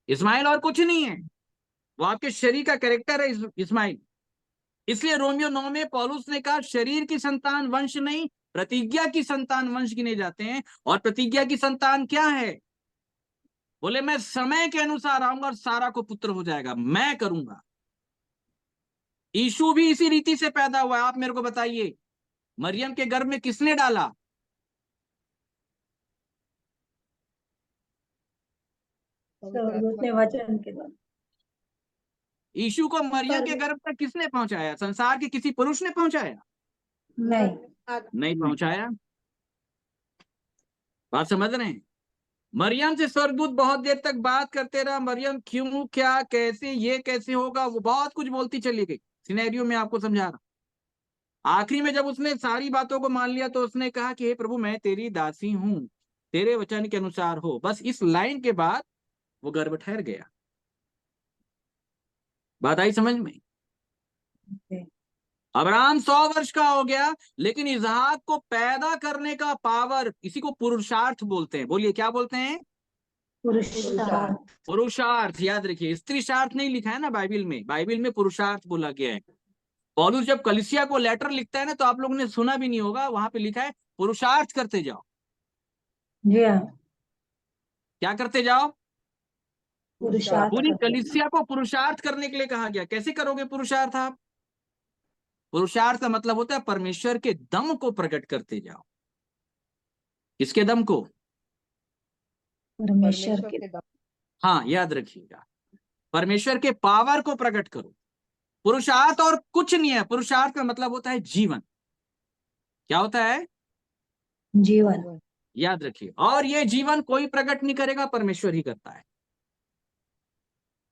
इस्माइल और कुछ नहीं है, वो आपके शरीर का कैरेक्टर है इस्माइल। इसलिए रोमियो 9 में पौलुस ने कहा शरीर की संतान वंश नहीं, प्रतिज्ञा की संतान वंश गिने जाते हैं। और प्रतिज्ञा की संतान क्या है? बोले मैं समय के अनुसार आऊंगा और सारा को पुत्र हो जाएगा, मैं करूंगा। यीशु भी इसी रीति से पैदा हुआ है। आप मेरे को बताइए, मरियम के गर्भ में किसने डाला? स्वर्गदूत ने वचन के द्वारा। यीशु को मरियम के पर गर्भ तक किसने पहुंचाया? संसार के किसी पुरुष ने पहुंचाया? नहीं, नहीं पहुंचाया। बात समझ रहे हैं? मरियम से स्वर्गदूत बहुत देर तक बात करते रहा, मरियम क्यों, क्या, कैसे, ये कैसे होगा, वो बहुत कुछ बोलती चली गई। सिनेरियो में आपको समझा रहा। आखिरी में जब उसने सारी बातों को मान लिया तो उसने कहा कि हे प्रभु मैं तेरी दासी हूं, तेरे वचन के अनुसार हो। बस इस लाइन के बाद वो गर्भ ठहर गया। बात आई समझ में? अब्राहम 100 वर्ष का हो गया, लेकिन इसहाक को पैदा करने का पावर, इसी को पुरुषार्थ बोलते हैं। बोलिए क्या बोलते हैं? पुरुषार्थ। पुरुषार्थ। याद रखिए, स्त्रीशार्थ नहीं लिखा है ना बाइबिल में, बाइबिल में पुरुषार्थ बोला गया है। पौलुस जब कलीसिया को लेटर लिखता है ना, तो आप लोगों ने सुना भी नहीं होगा, वहां पे लिखा है पुरुषार्थ करते जाओ। जी हाँ, क्या करते जाओ? पुरुषार्थ पूरी करते हैं। कलीसिया को पुरुषार्थ करने के लिए कहा गया। कैसे करोगे पुरुषार्थ आप? पुरुषार्थ का मतलब होता है परमेश्वर के दम को प्रकट करते जाओ। किसके दम को? परमेश्वर के। के दम। हाँ, याद रखिएगा, परमेश्वर के पावर को प्रकट करो। पुरुषार्थ और कुछ नहीं है। पुरुषार्थ का मतलब होता है जीवन। क्या होता है? जीवन। याद रखिए। और ये जीवन कोई प्रकट नहीं करेगा, परमेश्वर ही करता है।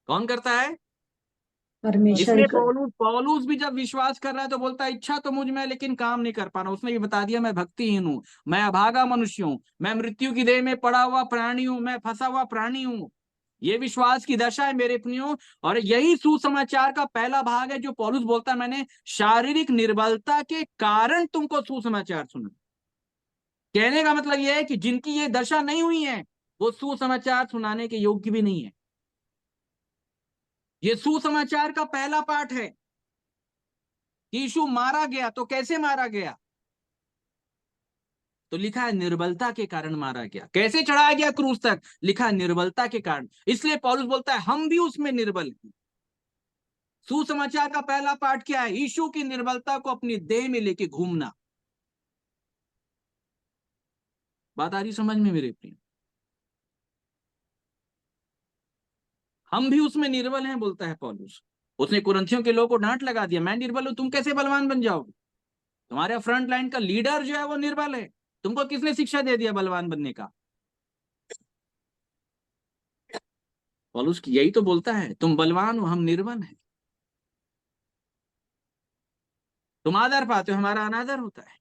कौन करता है? परमेश्वर ही इसलिए कर। पौलुस भी जब विश्वास कर रहा है तो बोलता है इच्छा तो मुझ में है, लेकिन काम नहीं कर पा रहा। उसने ये बता दिया, मैं भक्तिहीन हूँ, मैं अभागा मनुष्य हूँ, मैं मृत्यु की देह में पड़ा हुआ प्राणी हूँ, मैं फंसा हुआ प्राणी हूँ। ये विश्वास की दशा है मेरे प्रियो। और यही सुसमाचार का पहला भाग है जो पौलुस बोलता है, मैंने शारीरिक निर्बलता के कारण तुमको सुसमाचार सुना। कहने का मतलब यह है कि जिनकी ये दशा नहीं हुई है वो सुसमाचार सुनाने के योग्य भी नहीं है। ये सुसमाचार का पहला पाठ है। यीशु मारा गया, तो कैसे मारा गया? तो लिखा है निर्बलता के कारण मारा गया। कैसे चढ़ाया गया क्रूस तक? लिखा है निर्बलता के कारण। इसलिए पौलुस बोलता है हम भी उसमें निर्बल हैं। सुसमाचार का पहला पाठ क्या है? यीशु की निर्बलता को अपनी देह में लेके घूमना। बात आ रही समझ में मेरे प्रिय? हम भी उसमें निर्बल हैं बोलता है पौलुस। उसने कुरिन्थियों के लोगों को डांट लगा दिया, मैं निर्बल हूं, तुम कैसे बलवान बन जाओगे? तुम्हारे फ्रंट लाइन का लीडर जो है वो निर्बल है, तुमको किसने शिक्षा दे दिया बलवान बनने का? पौलुस यही तो बोलता है, तुम बलवान हो, हम निर्बल हैं। तुम आदर पाते हो, हमारा अनादर होता है।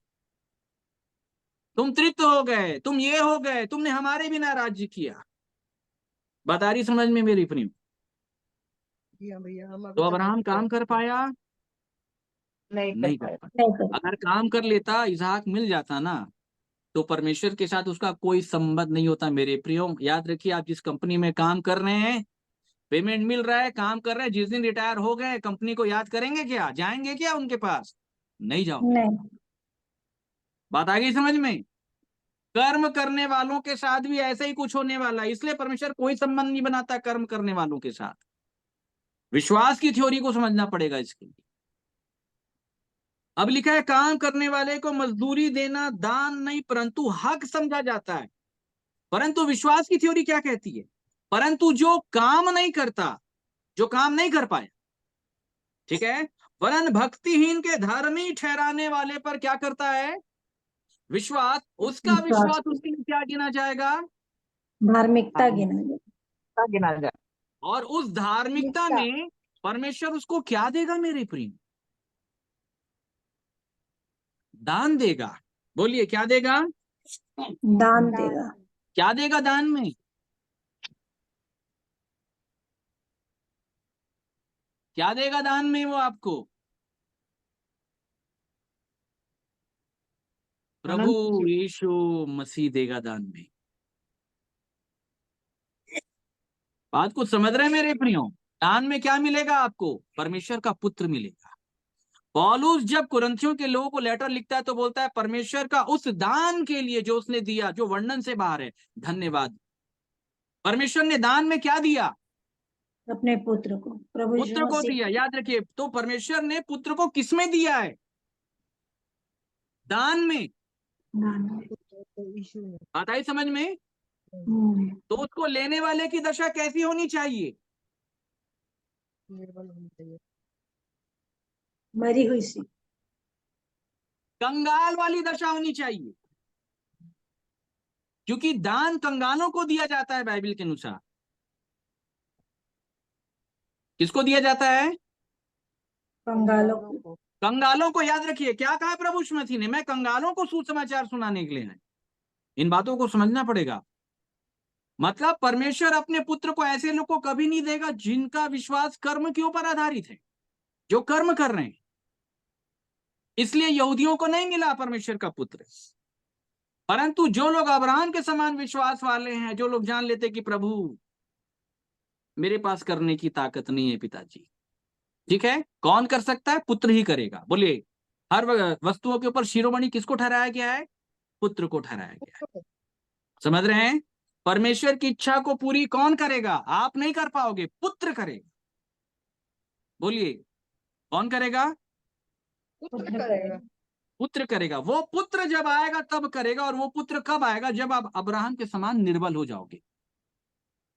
तुम तृप्त हो गए, तुम ये हो गए, तुमने हमारे बिना राज्य किया। बात आ रही समझ में मेरी प्रिय? जी हाँ भैया, हम तो अभी तक अब्राहम काम कर पाया? नहीं नहीं कर कर पाए। पाया। नहीं कर। अगर काम कर लेता, इसहाक मिल जाता ना, तो परमेश्वर के साथ उसका कोई संबंध नहीं होता मेरे प्रियो। याद रखिए, आप जिस कंपनी में काम कर रहे हैं, पेमेंट मिल रहा है, काम कर रहे हैं, जिस दिन रिटायर हो गए कंपनी को याद करेंगे क्या? जाएंगे क्या उनके पास? नहीं जाओगे। नहीं। बात आ गई समझ में? कर्म करने वालों के साथ भी ऐसे ही कुछ होने वाला है। इसलिए परमेश्वर कोई संबंध नहीं बनाता कर्म करने वालों के साथ। विश्वास की थ्योरी को समझना पड़ेगा इसके लिए। अब लिखा है काम करने वाले को मजदूरी देना दान नहीं परंतु हक समझा जाता है। परंतु विश्वास की थ्योरी क्या कहती है? परंतु जो काम नहीं करता, जो काम नहीं कर पाया, ठीक है, वरन भक्तिहीन के धर्मी ठहराने वाले पर क्या करता है? विश्वास। उसका विश्वास उसके लिए क्या गिना जाएगा? धार्मिकता गिना जाए। गिना जाए। और उस धार्मिकता में परमेश्वर उसको क्या देगा मेरे प्रिय? दान देगा। बोलिए क्या देगा? दान देगा। क्या देगा दान में? क्या देगा दान में वो आपको? प्रभु अनंत यीशु मसीह देगा दान में। बात को समझ रहे हैं मेरे प्रियो? दान में क्या मिलेगा आपको? परमेश्वर का पुत्र मिलेगा। पौलुस जब कुरिन्थियों के लोगों को लेटर लिखता है तो बोलता है परमेश्वर का उस दान के लिए जो उसने दिया, जो वर्णन से बाहर है, धन्यवाद। परमेश्वर ने दान में क्या दिया? अपने पुत्र को, प्रभु यीशु पुत्र को मसीह। दिया। याद रखिए, तो परमेश्वर ने पुत्र को किसमें दिया है? दान में। दान में। तो यीशु ने। बात आई समझ में? तो उसको लेने वाले की दशा कैसी होनी चाहिए? निर्बल होनी चाहिए। मरी हुई सी। कंगाल वाली दशा होनी चाहिए, क्योंकि दान कंगालों को दिया जाता है बाइबल के अनुसार। किसको दिया जाता है? कंगालों को। कंगालों को। याद रखिए क्या कहा प्रभु यीशु मसीह ने? मैं कंगालों को सुसमाचार सुनाने के लिए है। इन बातों को समझना पड़ेगा। मतलब परमेश्वर अपने पुत्र को ऐसे लोग को कभी नहीं देगा जिनका विश्वास कर्म के ऊपर आधारित है, जो कर्म कर रहे हैं। इसलिए यहूदियों को नहीं मिला परमेश्वर का पुत्र। परंतु जो लोग अब्राहम के समान विश्वास वाले हैं, जो लोग जान लेते कि प्रभु मेरे पास करने की ताकत नहीं है पिताजी, ठीक है, कौन कर सकता है? पुत्र ही करेगा। बोलिए, हर वस्तुओं के ऊपर शिरोमणि किसको ठहराया गया है? पुत्र को ठहराया गया है। समझ रहे हैं? परमेश्वर की इच्छा को पूरी कौन करेगा? आप नहीं कर पाओगे, पुत्र करेगा। बोलिए, कौन करेगा? पुत्र करेगा। पुत्र करेगा। वो पुत्र जब आएगा तब करेगा। और वो पुत्र कब आएगा? जब आप अब्राहम के समान निर्बल हो जाओगे,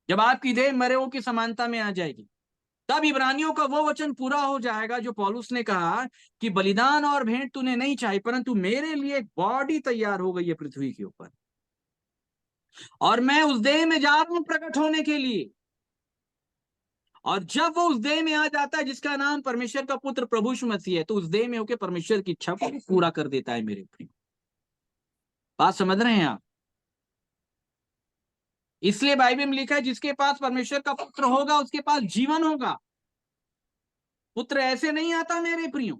जब आपकी देह मरे की समानता में आ जाएगी, तब इब्रानियों का वो वचन पूरा हो जाएगा जो पौलुस ने कहा कि बलिदान और भेंट तूने नहीं चाहिए, परंतु मेरे लिए एक बॉडी तैयार हो गई है पृथ्वी के ऊपर, और मैं उस देह में जा रहा हूं प्रकट होने के लिए। और जब वो उस देह में आ जाता है जिसका नाम परमेश्वर का पुत्र प्रभु यीशु मसीह है, तो उस देह में होकर परमेश्वर की इच्छा को पूरा कर देता है। मेरे प्रिय, बात समझ रहे हैं आप? इसलिए बाइबल में लिखा है जिसके पास परमेश्वर का पुत्र होगा उसके पास जीवन होगा। पुत्र ऐसे नहीं आता मेरे प्रियो।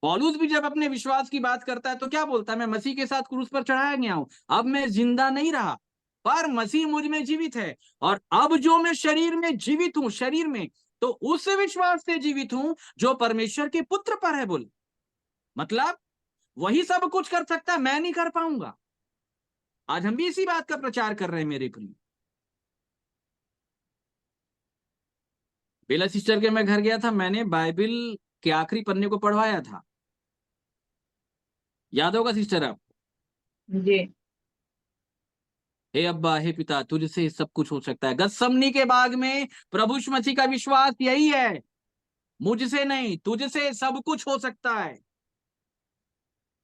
पौलुस भी जब अपने विश्वास की बात करता है तो क्या बोलता है? मैं मसीह के साथ क्रूस पर चढ़ाया गया हूं, अब मैं जिंदा नहीं रहा पर मसीह मुझ में जीवित है, और अब जो मैं शरीर में जीवित हूं, शरीर में, तो उस विश्वास से जीवित हूं जो परमेश्वर के पुत्र पर है। बोले मतलब वही सब कुछ कर सकता है, मैं नहीं कर पाऊंगा। आज हम भी इसी बात का प्रचार कर रहे हैं मेरे प्रिय। बेला सिस्टर के मैं घर गया था, मैंने बाइबल के आखिरी पन्ने को पढ़वाया था, याद होगा सिस्टर आप? जी। हे अब्बा, हे पिता, तुझसे सब कुछ हो सकता है। गत्समनी के बाग में प्रभु यीशु मसीह का विश्वास यही है, मुझसे नहीं तुझसे सब कुछ हो सकता है।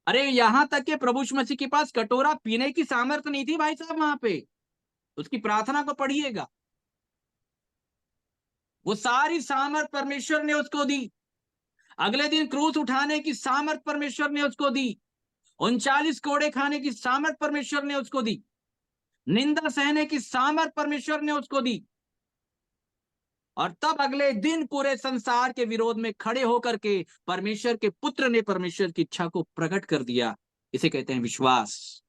अरे यहां तक कि प्रभु यीशु मसीह के पास कटोरा पीने की सामर्थ्य नहीं थी भाई साहब, वहां पे उसकी प्रार्थना को पढ़िएगा, वो सारी सामर्थ परमेश्वर ने उसको दी। अगले दिन क्रूस उठाने की सामर्थ परमेश्वर ने उसको दी। 39 कोड़े खाने की सामर्थ परमेश्वर ने उसको दी। निंदा सहने की सामर्थ परमेश्वर ने उसको दी। और तब अगले दिन पूरे संसार के विरोध में खड़े होकर के परमेश्वर के पुत्र ने परमेश्वर की इच्छा को प्रकट कर दिया। इसे कहते हैं विश्वास।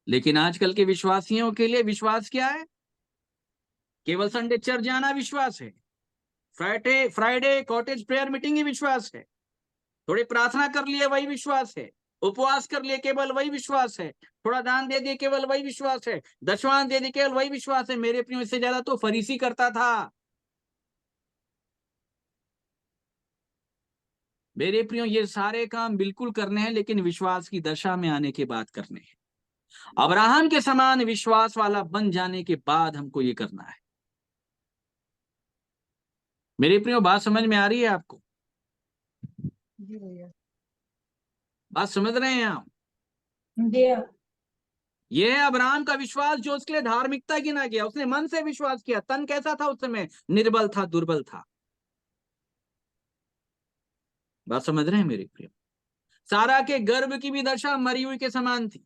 लेकिन आजकल के विश्वासियों के लिए विश्वास क्या है? केवल संडे चर्च जाना विश्वास है, फ्राइडे कॉटेज प्रेयर मीटिंग ही विश्वास है, थोड़ी प्रार्थना कर लिए वही विश्वास है, उपवास कर लिए केवल वही विश्वास है, थोड़ा दान दे दिए केवल वही विश्वास है, दशवान दे दिए केवल वही विश्वास है। मेरे प्रियो, इससे ज्यादा तो फरीसी करता था। मेरे प्रियो, ये सारे काम बिल्कुल करने हैं, लेकिन विश्वास की दशा में आने के बाद करने हैं। अब्राहम के समान विश्वास वाला बन जाने के बाद हमको ये करना है। मेरे प्रियो, बात समझ में आ रही है आपको? जी भैया। बात समझ रहे हैं आप? जी यह है अब्राहम का विश्वास जो उसके लिए धार्मिकता गिना गया। उसने मन से विश्वास किया। तन कैसा था उस समय? निर्बल था, दुर्बल था। बात समझ रहे हैं मेरे प्रिय? सारा के गर्भ की भी दशा मरी हुई के समान थी,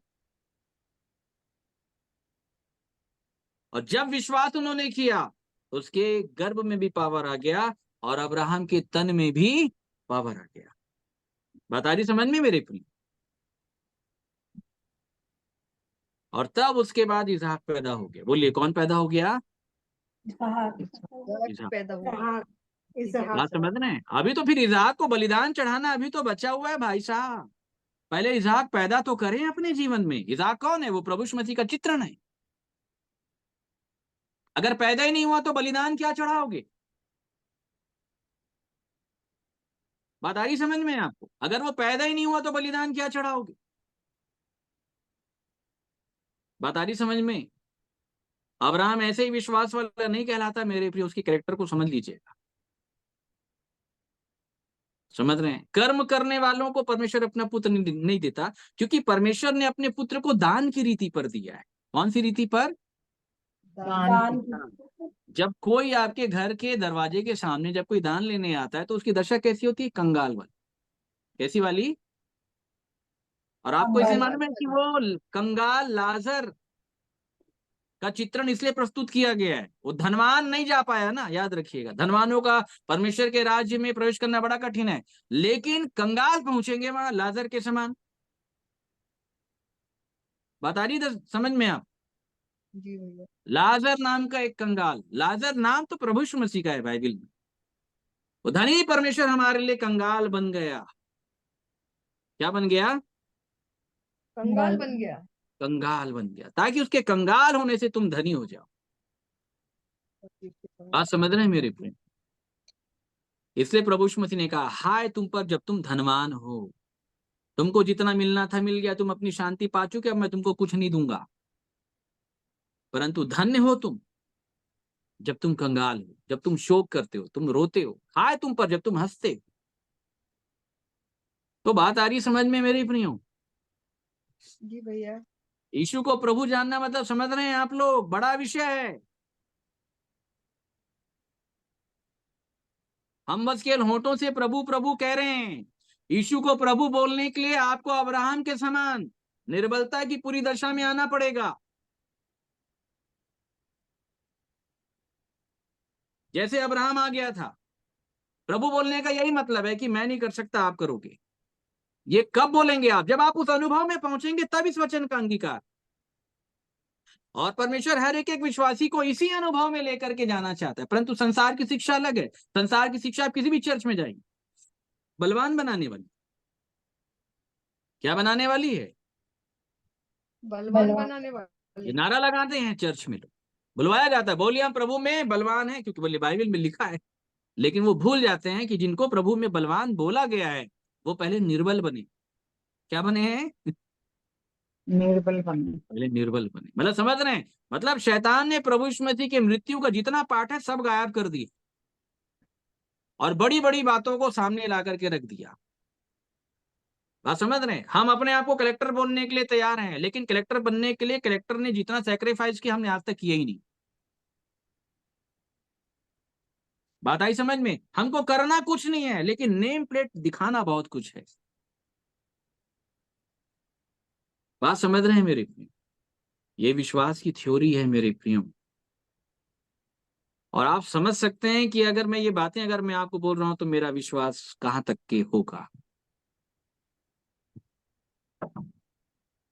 और जब विश्वास उन्होंने किया उसके गर्भ में भी पावर आ गया और अब्राहम के तन में भी पावर आ गया। बात आ रही समझ में मेरे प्रिय? और तब उसके बाद इसहाक पैदा हो गया। बोलिए, कौन पैदा हो गया? इसहाक। पैदा हुआ। हाँ, बात समझ रहे हैं? अभी तो फिर इसहाक को बलिदान चढ़ाना अभी तो बचा हुआ है भाई साहब। पहले इसहाक पैदा तो करें अपने जीवन में। इसहाक कौन है? वो प्रभु यीशु मसीह का चित्रण है। अगर पैदा ही नहीं हुआ तो बलिदान क्या चढ़ाओगे? बात आ रही समझ में आपको? अगर वो पैदा ही नहीं हुआ तो बलिदान क्या चढ़ाओगे? बात आ रही समझ में? अब्राहम ऐसे ही विश्वास वाला नहीं कहलाता मेरे प्रिय। उसकी कैरेक्टर को समझ लीजिएगा। समझ रहे हैं? कर्म करने वालों को परमेश्वर अपना पुत्र नहीं देता, क्योंकि परमेश्वर ने अपने पुत्र को दान की रीति पर दिया है। कौन सी रीति पर? दान जब कोई आपके घर के दरवाजे के सामने जब कोई दान लेने आता है तो उसकी दशा कैसी होती है? कंगाल वाली। कैसी वाली? और आपको इसे मालूम है कि वो कंगाल लाजर का चित्रण इसलिए प्रस्तुत किया गया है, वो धनवान नहीं जा पाया ना, याद रखिएगा। धनवानों का परमेश्वर के राज्य में प्रवेश करना बड़ा कठिन है, लेकिन कंगाल पहुंचेंगे वहां लाजर के समान। बता रही समझ में आप? जी भैया। लाजर नाम का एक कंगाल, लाजर नाम तो प्रभु यीशु मसीह का है बाइबल में। वो धनी परमेश्वर हमारे लिए कंगाल बन गया। क्या बन गया? कंगाल बन गया। कंगाल बन गया, ताकि उसके कंगाल होने से तुम धनी हो जाओ। बात समझ रहे हैं मेरे प्रेम? इसलिए प्रभु यीशु मसीह ने कहा, हाय तुम पर जब तुम धनवान हो, तुमको जितना मिलना था मिल गया, तुम अपनी शांति पा चुके, अब मैं तुमको कुछ नहीं दूंगा। परंतु धन्य हो तुम जब तुम कंगाल हो, जब तुम शोक करते हो, तुम रोते हो। हाय तुम पर जब तुम हंसते हो। तो बात आ रही समझ में मेरे प्रियो? जी भैया। यीशु को प्रभु जानना मतलब समझ रहे हैं आप लोग, बड़ा विषय है। हम बस केवल होठों से प्रभु प्रभु कह रहे हैं। यीशु को प्रभु बोलने के लिए आपको अब्राहम के समान निर्बलता की पूरी दशा में आना पड़ेगा। जैसे अब्राहम आ गया था। प्रभु बोलने का यही मतलब है कि मैं नहीं कर सकता, आप करोगे। ये कब बोलेंगे आप? जब आप उस अनुभव में पहुंचेंगे, तब इस वचन का अंगीकार। और परमेश्वर हर एक विश्वासी को इसी अनुभव में लेकर के जाना चाहता है। परंतु संसार की शिक्षा अलग है। संसार की शिक्षा आप किसी भी चर्च में जाएंगे, बलवान बनाने वाली। क्या बनाने वाली है? बलवान बनाने वाले। ये नारा लगाते हैं चर्च में लोग, बुलवाया जाता है, बोलिए हम प्रभु में बलवान है, क्योंकि बोलिए बाइबल में लिखा है। लेकिन वो भूल जाते हैं कि जिनको प्रभु में बलवान बोला गया है, वो पहले निर्बल बने। क्या बने हैं? निर्बल बने। पहले निर्बल बने। मतलब समझ रहे हैं? मतलब शैतान ने प्रभु यीशु मसीह के मृत्यु का जितना पाठ है सब गायब कर दिया, और बड़ी बड़ी बातों को सामने ला करके रख दिया। बात समझ रहे हैं? हम अपने आप को कलेक्टर बनने के लिए तैयार हैं, लेकिन कलेक्टर बनने के लिए कलेक्टर ने जितना सैक्रिफाइस किया, हमने आज तक किया ही नहीं। बात आई समझ में? हमको करना कुछ नहीं है, लेकिन नेम प्लेट दिखाना बहुत कुछ है। बात समझ रहे हैं मेरे प्रियो? ये विश्वास की थ्योरी है मेरे प्रियो। और आप समझ सकते हैं कि अगर मैं ये बातें अगर मैं आपको बोल रहा हूं, तो मेरा विश्वास कहां तक के होगा।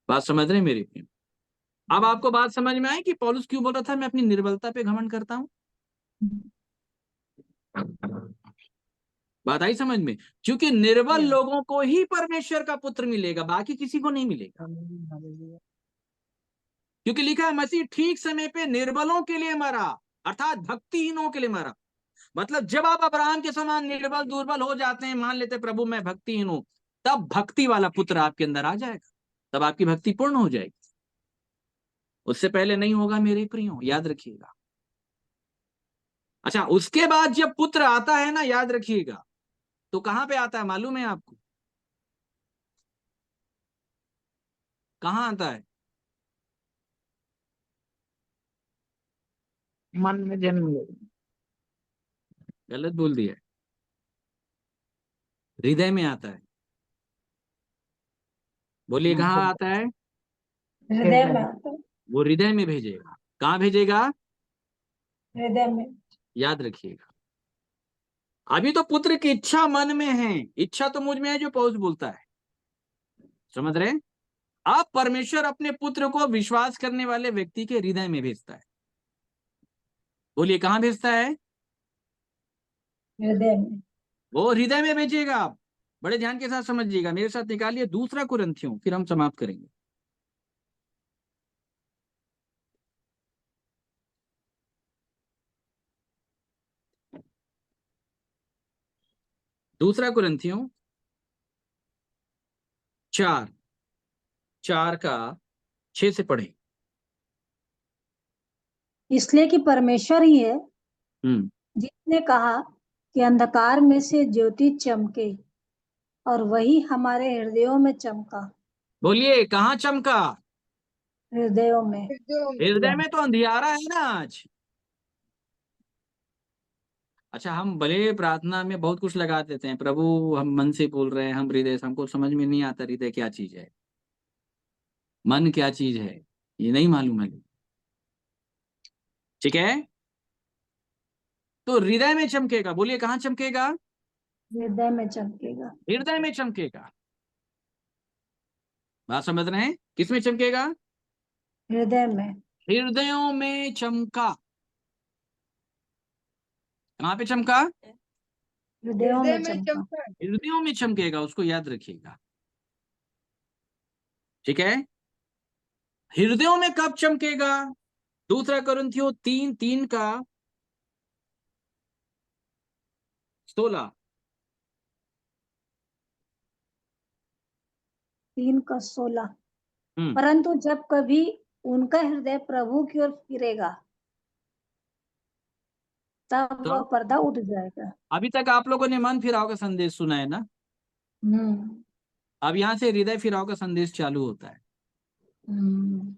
बात समझ रहे हैं मेरे प्रियो? अब आपको बात समझ में आई कि पौलुस क्यों बोल रहा था मैं अपनी निर्बलता पे घमंड करता हूं? बात आई समझ में? क्योंकि निर्बल लोगों को ही परमेश्वर का पुत्र मिलेगा, बाकी किसी को नहीं मिलेगा। क्योंकि लिखा है, मसीह ठीक समय पे निर्बलों के लिए मरा, अर्थात भक्तिहीनों के लिए मरा। मतलब जब आप अब्राहम के समान निर्बल दुर्बल हो जाते हैं, मान लेते प्रभु मैं भक्तिहीन हूं, तब भक्ति वाला पुत्र आपके अंदर आ जाएगा, तब आपकी भक्ति पूर्ण हो जाएगी। उससे पहले नहीं होगा मेरे प्रियो, याद रखिएगा। अच्छा, उसके बाद जब पुत्र आता है ना, याद रखिएगा, तो कहां पे आता है मालूम है आपको? कहां आता है? मन में जन्म ले। गलत बोल दिया, हृदय में आता है। बोलिए कहां आता है? हृदय में आता है। वो हृदय में भेजेगा। कहां भेजेगा? हृदय में। याद रखिएगा। अभी तो पुत्र की इच्छा मन में है, इच्छा तो मुझ में है, जो पौलुस बोलता है। समझ रहे हैं? अब परमेश्वर अपने पुत्र को विश्वास करने वाले व्यक्ति के हृदय में भेजता है। बोलिए कहां भेजता है? हृदय में। वो हृदय में भेजेगा। आप बड़े ध्यान के साथ समझिएगा, मेरे साथ निकालिए 2 कुरिन्थियों, फिर हम समाप्त करेंगे। 2 कुरिन्थियों 4:4 से पढ़े। इसलिए कि परमेश्वर ही है हम्म जिसने कहा कि अंधकार में से ज्योति चमके, और वही हमारे हृदयों में चमका। बोलिए कहां चमका? हृदयों में। हृदय में तो अंधियारा है ना आज। अच्छा, हम भले प्रार्थना में बहुत कुछ लगा देते हैं, प्रभु हम मन से बोल रहे हैं, हम हृदय से, हमको समझ में नहीं आता हृदय क्या चीज है, मन क्या चीज है, ये नहीं मालूम है। ठीक है? तो हृदय में चमकेगा। बोलिए कहां चमकेगा? हृदय में चमकेगा। हृदय में चमकेगा। बात समझ रहे हैं? किस में चमकेगा? हृदय में। हृदयों में चमका। कहां पे चमका? हृदयों हृदय में में चमका। चमका। हृदयों में चमकेगा, उसको याद रखिएगा। ठीक है। हृदयों में कब चमकेगा? 2 Corinthians 3:16। 3:16। हम्म परंतु जब कभी उनका हृदय प्रभु की ओर फिरेगा तब वह तो पर्दा उठ जाएगा। अभी तक आप लोगों ने मन फिराव का संदेश सुना है ना। हम्म अब यहाँ से हृदय फिराव का संदेश चालू होता है। हम्म,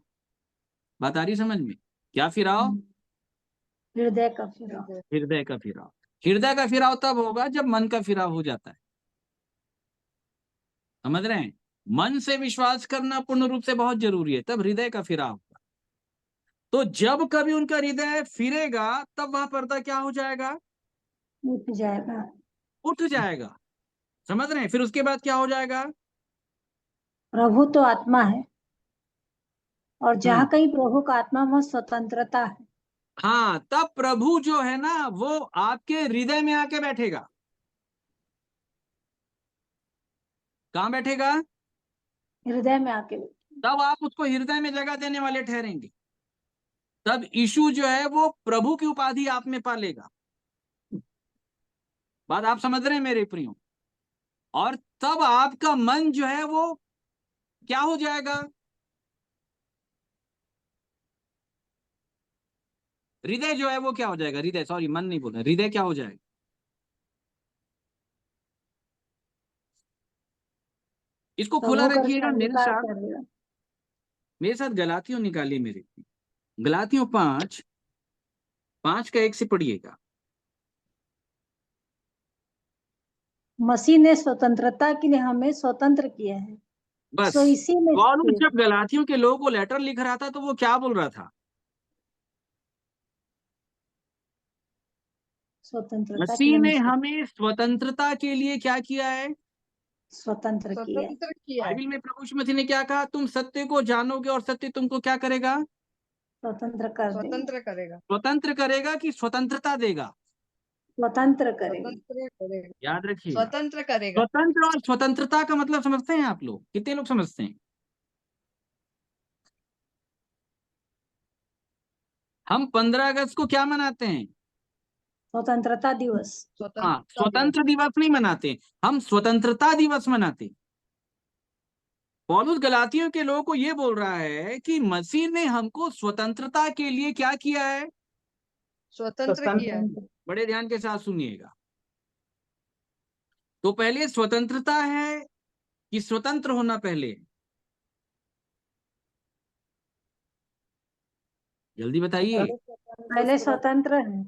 बात आ रही समझ में? क्या फिराव? हम्म। हृदय का फिराव। हृदय का फिराव। हृदय का फिराव तब होगा जब मन का फिराव हो जाता है। समझ रहे हैं? मन से विश्वास करना पूर्ण रूप से बहुत जरूरी है, तब हृदय का फिराव होगा। तो जब कभी उनका हृदय फिरेगा तब वह पर्दा क्या हो जाएगा? उठ जाएगा। उठ जाएगा। समझ रहे हैं? फिर उसके बाद क्या हो जाएगा? प्रभु तो आत्मा है और जहाँ हम्म कहीं प्रभु का आत्मा वह स्वतंत्रता है। हाँ, तब प्रभु जो है ना वो आपके हृदय में आके बैठेगा। कहाँ बैठेगा? हृदय में आके। तब आप उसको हृदय में जगह देने वाले ठहरेंगे। तब यीशु जो है वो प्रभु की उपाधि आप में पालेगा। बात आप समझ रहे हैं मेरे प्रियो? और तब आपका मन जो है वो क्या हो जाएगा? हृदय जो है वो क्या हो जाएगा? हृदय, सॉरी मन नहीं बोल रहा, हृदय क्या हो जाएगा? इसको खुला प्रभु करके रखिएगा मेरे अंगीकार साथ। करेगा। मेरे साथ गलातियों निकालिए मेरे। गलातियों 5:5 से पढ़िएगा। मसीह ने स्वतंत्रता के लिए हमें स्वतंत्र किया है, बस। सो इसी में पौलुस स्थिर जब गलातियों के लोगों को लेटर लिख रहा था तो वो क्या बोल रहा था? स्वतंत्रता के लिए मसीह हमें ने हमें स्वतंत्रता के लिए क्या किया है? स्वतंत्र किया है। स्वतंत्र किया है। बाइबल में प्रभु यीशु मसीह ने क्या कहा? तुम सत्य को जानोगे और सत्य तुमको क्या करेगा? स्वतंत्र कर देगा। स्वतंत्र करेगा। स्वतंत्र करेगा कि स्वतंत्रता देगा? स्वतंत्र करेगा। स्वतंत्र करेगा। याद रखिएगा। स्वतंत्र करेगा। स्वतंत्र और स्वतंत्रता का मतलब समझते हैं आप लोग? कितने लोग समझते हैं? हम 15 अगस्त को क्या मनाते हैं? स्वतंत्रता दिवस। हाँ, स्वतंत्रता दिवस। स्वतंत्र दिवस नहीं मनाते, हम स्वतंत्रता दिवस मनाते। पौलुस गलातियों के लोगों को यह बोल रहा है कि मसीह ने हमको स्वतंत्रता के लिए क्या किया है? स्वतंत्र किया है। बड़े ध्यान के साथ सुनिएगा। तो पहले स्वतंत्रता है कि स्वतंत्र होना पहले? जल्दी बताइए। पहले स्वतंत्र है।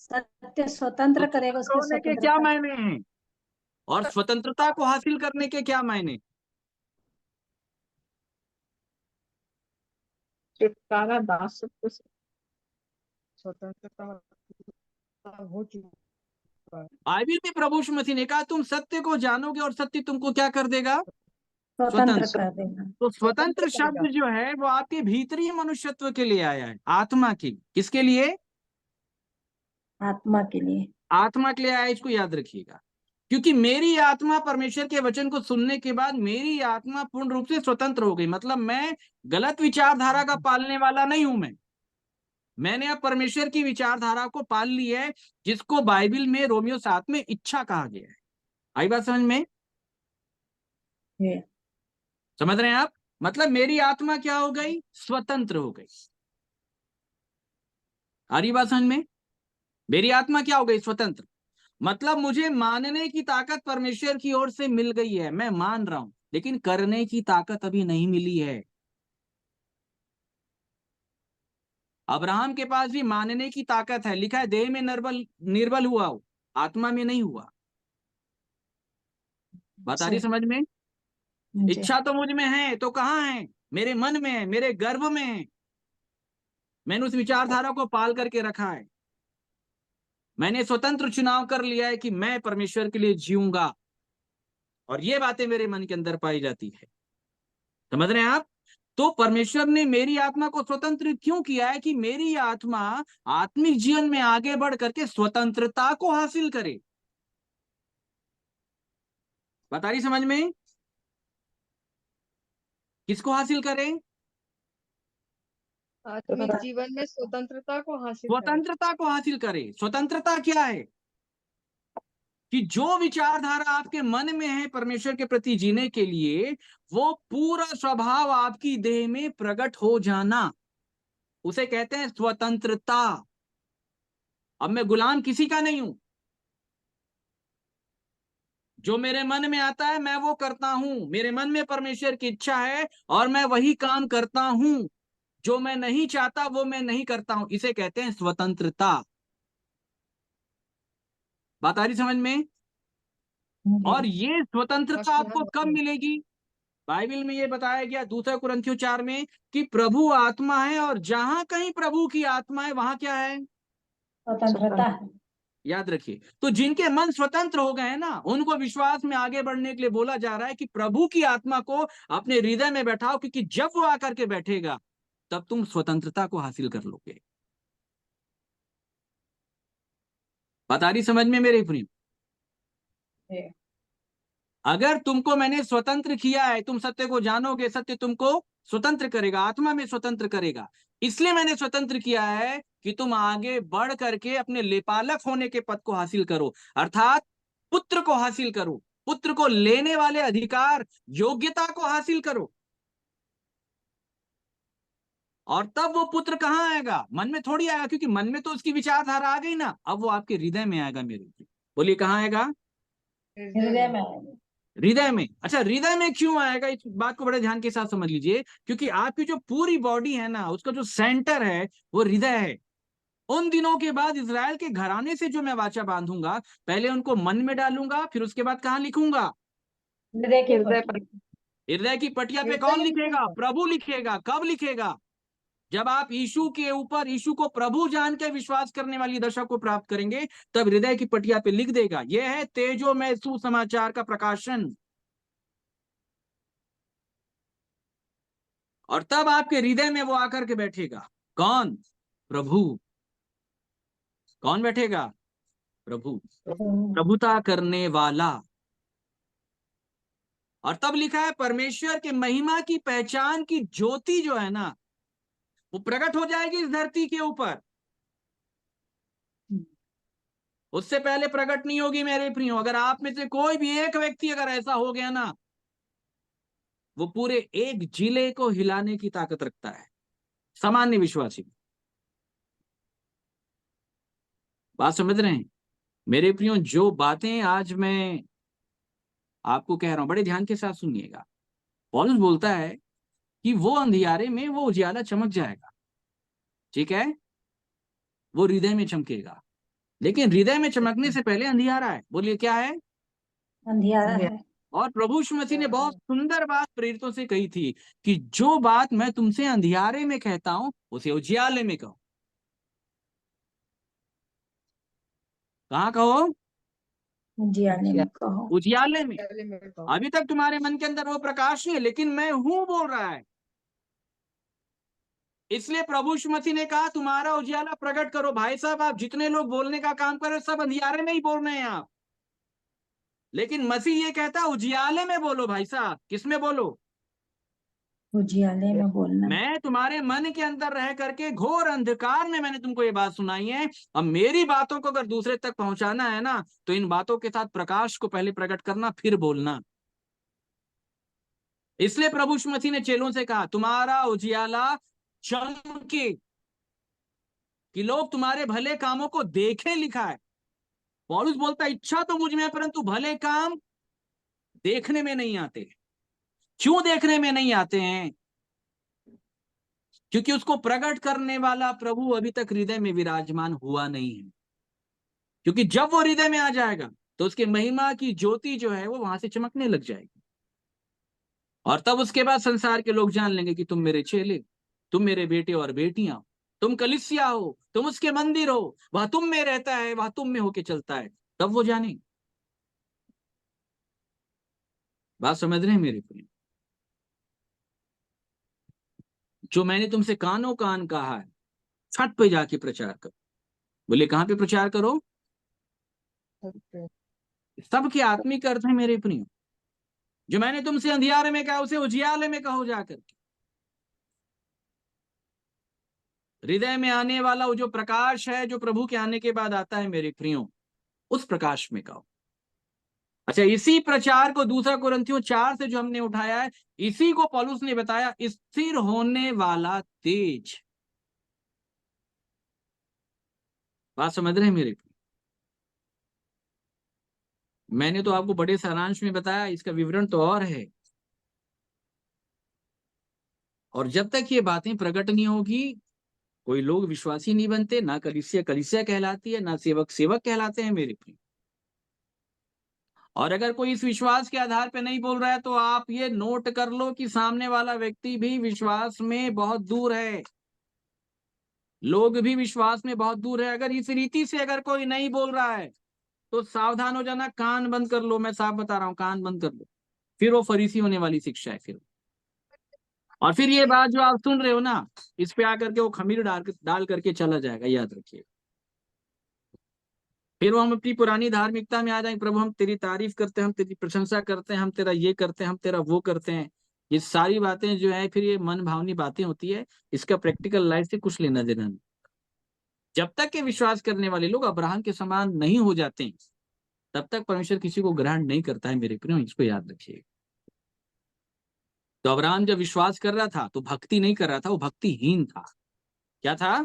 सत्य स्वतंत्र तो करेगा, स्वतंत्र उसकी होने के क्या स्वतंत्रता। मायने हैं और स्वतंत्रता को हासिल करने के क्या मायने? छुटकारा दासत्व से। स्वतंत्रता हो चुका है। बाइबल में प्रभु यीशु मसीह ने कहा तुम सत्य को जानोगे और सत्य तुमको क्या कर देगा? स्वतंत्र स्वतंत्र। कर देगा। तो स्वतंत्र स्वतंत्र करेगा। शब्द जो है वो आपके भीतरी मनुष्यत्व के लिए आया है, आत्मा की। किसके लिए? आत्मा के लिए। आत्मा के लिए आया, इसको याद रखिएगा। क्योंकि मेरी आत्मा परमेश्वर के वचन को सुनने के बाद मेरी आत्मा पूर्ण रूप से स्वतंत्र हो गई। मतलब मैं गलत विचारधारा का पालने वाला नहीं हूं। मैंने अब परमेश्वर की विचारधारा को पाल ली है, जिसको बाइबल में रोमियो 7 में इच्छा कहा गया है। आई बात समझ में? ये समझ रहे हैं आप? मतलब मेरी आत्मा क्या हो गई? स्वतंत्र हो गई। आ रही बात समझ में? मेरी आत्मा क्या हो गई? स्वतंत्र। मतलब मुझे मानने की ताकत परमेश्वर की ओर से मिल गई है, मैं मान रहा हूं, लेकिन करने की ताकत अभी नहीं मिली है। अब्राहम के पास भी मानने की ताकत है, लिखा है देह में निर्बल निर्बल हुआ हो, आत्मा में नहीं हुआ। बात आ रही सही। समझ में? जी। इच्छा तो मुझ में है, तो कहाँ है? मेरे मन में है, मेरे गर्भ में है। मैंने उस विचारधारा को पाल करके रखा है। मैंने स्वतंत्र चुनाव कर लिया है कि मैं परमेश्वर के लिए जीऊंगा, और ये बातें मेरे मन के अंदर पाई जाती है। समझ रहे हैं आप? तो परमेश्वर ने मेरी आत्मा को स्वतंत्र क्यों किया है? कि मेरी आत्मा आत्मिक जीवन में आगे बढ़ करके स्वतंत्रता को हासिल करे। बता रही समझ में? किसको हासिल करें? आत्मिक जीवन में स्वतंत्रता को हासिल करें। स्वतंत्रता को हासिल करें। स्वतंत्रता क्या है? कि जो विचारधारा आपके मन में है परमेश्वर के प्रति जीने के लिए, वो पूरा स्वभाव आपकी देह में प्रकट हो जाना, उसे कहते हैं स्वतंत्रता। अब मैं गुलाम किसी का नहीं हूं। जो मेरे मन में आता है मैं वो करता हूं। मेरे मन में परमेश्वर की इच्छा है और मैं वही काम करता हूं। जो मैं नहीं चाहता वो मैं नहीं करता हूं। इसे कहते हैं स्वतंत्रता। बात आ रही समझ में? और ये स्वतंत्रता आपकी आपको कब हाँ, मिलेगी? बाइबल में ये बताया गया 2 कुरिन्थियों 4 में कि प्रभु आत्मा है और जहां कहीं प्रभु की आत्मा है वहां क्या है? स्वतंत्रता है। याद रखिए। तो जिनके मन स्वतंत्र हो गए हैं ना, उनको विश्वास में आगे बढ़ने के लिए बोला जा रहा है कि प्रभु की आत्मा को अपने हृदय में बैठाओ, क्योंकि जब वो आकर के बैठेगा तब तुम स्वतंत्रता को हासिल कर लोगे। बता रही समझ में मेरे प्रिय? अगर तुमको मैंने स्वतंत्र किया है, तुम सत्य को जानोगे, सत्य तुमको स्वतंत्र करेगा, आत्मा में स्वतंत्र करेगा। इसलिए मैंने स्वतंत्र किया है कि तुम आगे बढ़ करके अपने लेपालक होने के पद को हासिल करो, अर्थात पुत्र को हासिल करो, पुत्र को लेने वाले अधिकार, योग्यता को हासिल करो। और तब वो पुत्र कहां आएगा? मन में थोड़ी आएगा, क्योंकि मन में तो उसकी विचारधारा आ गई ना। अब वो आपके हृदय में आएगा मेरे प्रिय। बोलिए कहां आएगा? हृदय में आएगा। हृदय में। अच्छा, हृदय में क्यों आएगा? इस बात को बड़े ध्यान के साथ समझ लीजिए। क्योंकि आपकी जो पूरी बॉडी है ना, उसका जो सेंटर है वो हृदय है। उन दिनों के बाद इजराइल के घराने से जो मैं वाचा बांधूंगा, पहले उनको मन में डालूंगा, फिर उसके बाद कहां लिखूंगा? हृदय के हृदय पट- पर। हृदय की पटिया पे हृदय कौन में लिखेगा? लिखूंगा। प्रभु लिखेगा। कब लिखेगा? जब आप यीशु के ऊपर, यीशु को प्रभु जान के विश्वास करने वाली दशा को प्राप्त करेंगे, तब हृदय की पटिया पे लिख देगा। यह है तेजोमय सुसमाचार का प्रकाशन। और तब आपके हृदय में वो आकर के बैठेगा। कौन? प्रभु। कौन बैठेगा? प्रभु। प्रभुता करने वाला। और तब लिखा है परमेश्वर के महिमा की पहचान की ज्योति जो है ना, वो प्रकट हो जाएगी इस धरती के ऊपर। उससे पहले प्रकट नहीं होगी मेरे प्रियो। अगर आप में से कोई भी एक व्यक्ति अगर ऐसा हो गया ना, वो पूरे एक जिले को हिलाने की ताकत रखता है, सामान्य विश्वासी। बात समझ रहे हैं मेरे प्रियो? जो बातें आज मैं आपको कह रहा हूं, बड़े ध्यान के साथ सुनिएगा। पौलुस बोलता है कि वो अंधियारे में वो उजियाला चमक जाएगा। ठीक है, वो हृदय में चमकेगा। लेकिन हृदय में चमकने से पहले अंधियारा है। बोलिए क्या है? अंधियारा है। और प्रभु यीशु मसीह ने बहुत सुंदर बात प्रेरितों से कही थी कि जो बात मैं तुमसे अंधियारे में कहता हूं उसे उजियाले में कहो। कहाँ कहो? उजियाले में कहो। उजियाले में। पहले मैं कहूँ। अभी तक तुम्हारे मन के अंदर वो प्रकाश नहीं है, लेकिन मैं हूं बोल रहा है। इसलिए प्रभु यीशु मसीह ने कहा तुम्हारा उजियाला प्रकट करो। भाई साहब, आप जितने लोग बोलने का काम कर रहे हो सब अंधियारे में ही बोल रहे हैं आप। लेकिन मसीह ये कहता है उजियाले में बोलो। भाई साहब, किसमें बोलो? उजियाले में बोलना। मैं तुम्हारे मन के अंदर रह करके घोर अंधकार में मैंने तुमको ये बात सुनाई है। अब मेरी बातों को अगर दूसरे तक पहुंचाना है ना, तो इन बातों के साथ प्रकाश को पहले प्रकट करना, फिर बोलना। इसलिए प्रभु यीशु मसीह ने चेलों से कहा तुम्हारा उजियाला चमके, कि लोग तुम्हारे भले कामों को देखें। लिखा है, पौलुस बोलता है इच्छा तो मुझ में है, परंतु भले काम देखने में नहीं आते। क्यों देखने में नहीं आते हैं? क्योंकि उसको प्रकट करने वाला प्रभु अभी तक हृदय में विराजमान हुआ नहीं है। क्योंकि जब वो हृदय में आ जाएगा तो उसके महिमा की ज्योति जो है वो वहां से चमकने लग जाएगी। और तब उसके बाद संसार के लोग जान लेंगे कि तुम मेरे चेले, तुम मेरे बेटे और बेटियां हो, तुम कलीसिया हो, तुम उसके मंदिर हो, वह तुम में रहता है, वह तुम में होके चलता है। तब वो जाने। बात समझ रहे हैं मेरे प्रिय? जो मैंने तुमसे कानों कान कहा है, छत पे जाके प्रचार करो। बोले कहां पे प्रचार करो? सबके आत्मिक अर्थ है मेरे प्रिय। जो मैंने तुमसे अंधियारे में कहा उसे उजियाले में कहो जाकर के। हृदय में आने वाला वो जो प्रकाश है, जो प्रभु के आने के बाद आता है मेरे प्रियो, उस प्रकाश में कहो। अच्छा, इसी प्रचार को 2 कुरिन्थियों 4 से जो हमने उठाया है, इसी को पौलुस ने बताया स्थिर होने वाला तेज। बात समझ रहे हैं मेरे? मैंने तो आपको बड़े सारांश में बताया, इसका विवरण तो और है। और जब तक ये बातें प्रकट नहीं होगी, कोई लोग विश्वासी नहीं बनते, ना कलीसिया कलीसिया कहलाती है, ना सेवक सेवक कहलाते हैं मेरे प्रिय। और अगर कोई इस विश्वास के आधार पे नहीं बोल रहा है, तो आप ये नोट कर लो कि सामने वाला व्यक्ति भी विश्वास में बहुत दूर है, लोग भी विश्वास में बहुत दूर है। अगर इस रीति से अगर कोई नहीं बोल रहा है तो सावधान हो जाना, कान बंद कर लो। मैं साफ बता रहा हूं, कान बंद कर लो। फिर वो फरीसी होने वाली शिक्षा है फिर। और फिर ये बात जो आप सुन रहे हो ना, इस पे आकर के वो खमीर डाल करके चला जाएगा, याद रखिए। फिर वो हम अपनी पुरानी धार्मिकता में आ जाएंगे, प्रभु हम तेरी तारीफ करते हैं, हम तेरी प्रशंसा करते हैं, हम तेरा ये करते हैं, हम तेरा वो करते हैं। ये सारी बातें जो है फिर ये मन भावनी बातें होती है, इसका प्रैक्टिकल लाइफ से कुछ लेना देना नहीं। जब तक के विश्वास करने वाले लोग अब्राहम के समान नहीं हो जाते, तब तक परमेश्वर किसी को ग्रहण नहीं करता है मेरे प्रियो, इसको याद रखिए। तो अब्राहम जब विश्वास कर रहा था तो भक्ति नहीं कर रहा था, वो भक्तिहीन था। क्या था?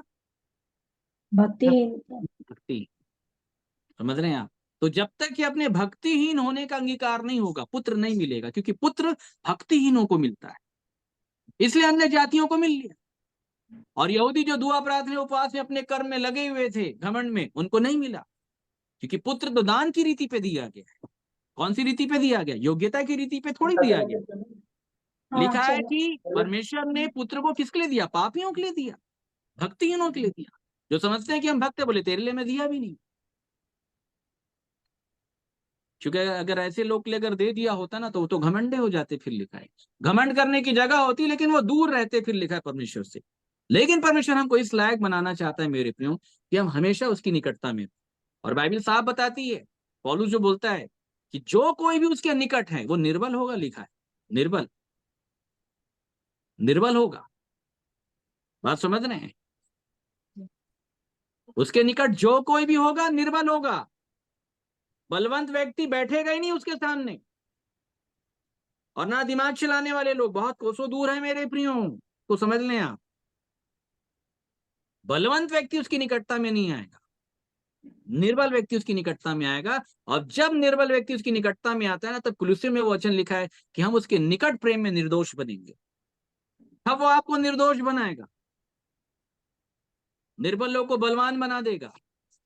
भक्तिहीन। भक्ति। समझ रहे हैं आप? तो जब तक कि अपने भक्तिहीन होने का अंगीकार नहीं होगा, पुत्र नहीं मिलेगा, क्योंकि पुत्र भक्तिहीनों को मिलता है, इसलिए अन्य जातियों को मिल लिया। और यहूदी जो दुआ प्रार्थना उपवास में अपने कर्म में लगे हुए थे, घमंड में, उनको नहीं मिला, क्योंकि पुत्र तो दान की रीति पे दिया गया। कौन सी रीति पे दिया गया? योग्यता की रीति पे थोड़ी दिया गया। लिखा है कि परमेश्वर ने पुत्र को किसके लिए दिया? पापियों के लिए दिया, भक्तिहीनों के लिए दिया। जो समझते हैं कि हम भक्त है, बोले तेरे लिए मैं दिया भी नहीं। क्योंकि अगर ऐसे लोग के लिए अगर दे दिया होता ना, तो वो तो घमंडे हो जाते। फिर लिखा है घमंड करने की जगह होती, लेकिन वो दूर रहते। फिर लिखा है परमेश्वर से। लेकिन परमेश्वर हमको इस लायक बनाना चाहता है मेरे प्रियो, कि हम हमेशा उसकी निकटता में। और बाइबल साफ बताती है, पौलुस जो बोलता है कि जो कोई भी उसके निकट है वो निर्बल होगा। लिखा है निर्बल, निर्बल होगा। बात समझ रहे हैं? उसके निकट जो कोई भी होगा निर्बल होगा। बलवंत व्यक्ति बैठेगा ही नहीं उसके सामने। और ना दिमाग चलाने वाले लोग, बहुत कोसों दूर है मेरे प्रियो, तो समझ लें आप। बलवंत व्यक्ति उसकी निकटता में नहीं आएगा, निर्बल व्यक्ति उसकी निकटता में आएगा। और जब निर्बल व्यक्ति उसकी निकटता में आता है ना, तब कुलुस्सियों में वो वचन लिखा है कि हम उसके निकट प्रेम में निर्दोष बनेंगे। तब वो आपको निर्दोष बनाएगा, निर्बल लोग को बलवान बना देगा,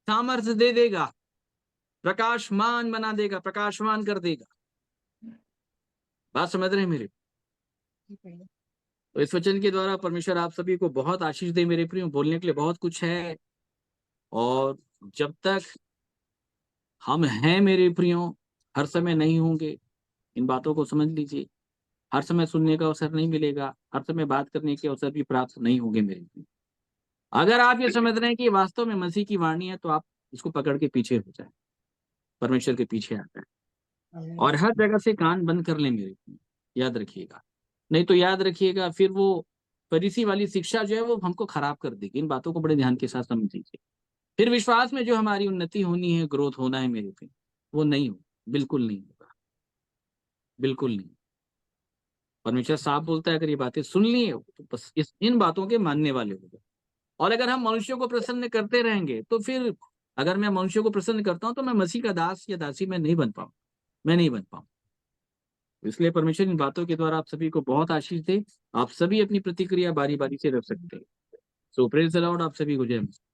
सामर्थ्य दे देगा, प्रकाशमान बना देगा, प्रकाशमान कर देगा। बात समझ रहे हैं मेरे? तो इस वचन के द्वारा परमेश्वर आप सभी को बहुत आशीष दे मेरे प्रियो। बोलने के लिए बहुत कुछ है, और जब तक हम हैं मेरे प्रियो, हर समय नहीं होंगे। इन बातों को समझ लीजिए। हर समय सुनने का अवसर नहीं मिलेगा, हर समय बात करने के अवसर भी प्राप्त नहीं होंगे मेरे प्रियो। अगर आप ये समझ रहे हैं कि वास्तव में मसीह की वाणी है, तो आप इसको पकड़ के पीछे हो जाए, परमेश्वर के पीछे आता है। और हर जगह से कान बंद कर ले मेरे प्रियो, याद रखिएगा। नहीं तो याद रखिएगा, फिर वो फरीसी वाली शिक्षा जो है वो हमको खराब कर देगी। इन बातों को बड़े ध्यान के साथ समझ लीजिए। फिर विश्वास में जो हमारी उन्नति होनी है, ग्रोथ होना है मेरे पे, वो नहीं हो, बिल्कुल नहीं होगा, बिल्कुल नहीं। परमेश्वर साफ बोलता है, अगर ये बातें सुन लिए हो तो बस इन बातों के मानने वाले हो गए। और अगर हम मनुष्यों को प्रसन्न करते रहेंगे, तो फिर अगर मैं मनुष्यों को प्रसन्न करता हूं, तो मैं मसीह का दास या दासी मैं नहीं बन पाऊं, मैं नहीं बन पाऊं। इसलिए परमेश्वर इन बातों के द्वारा आप सभी को बहुत आशीष दे। आप सभी अपनी प्रतिक्रिया बारी बारी से रख सकते हैं। सो प्रेज द लॉर्ड। आप सभी को जय मसीह।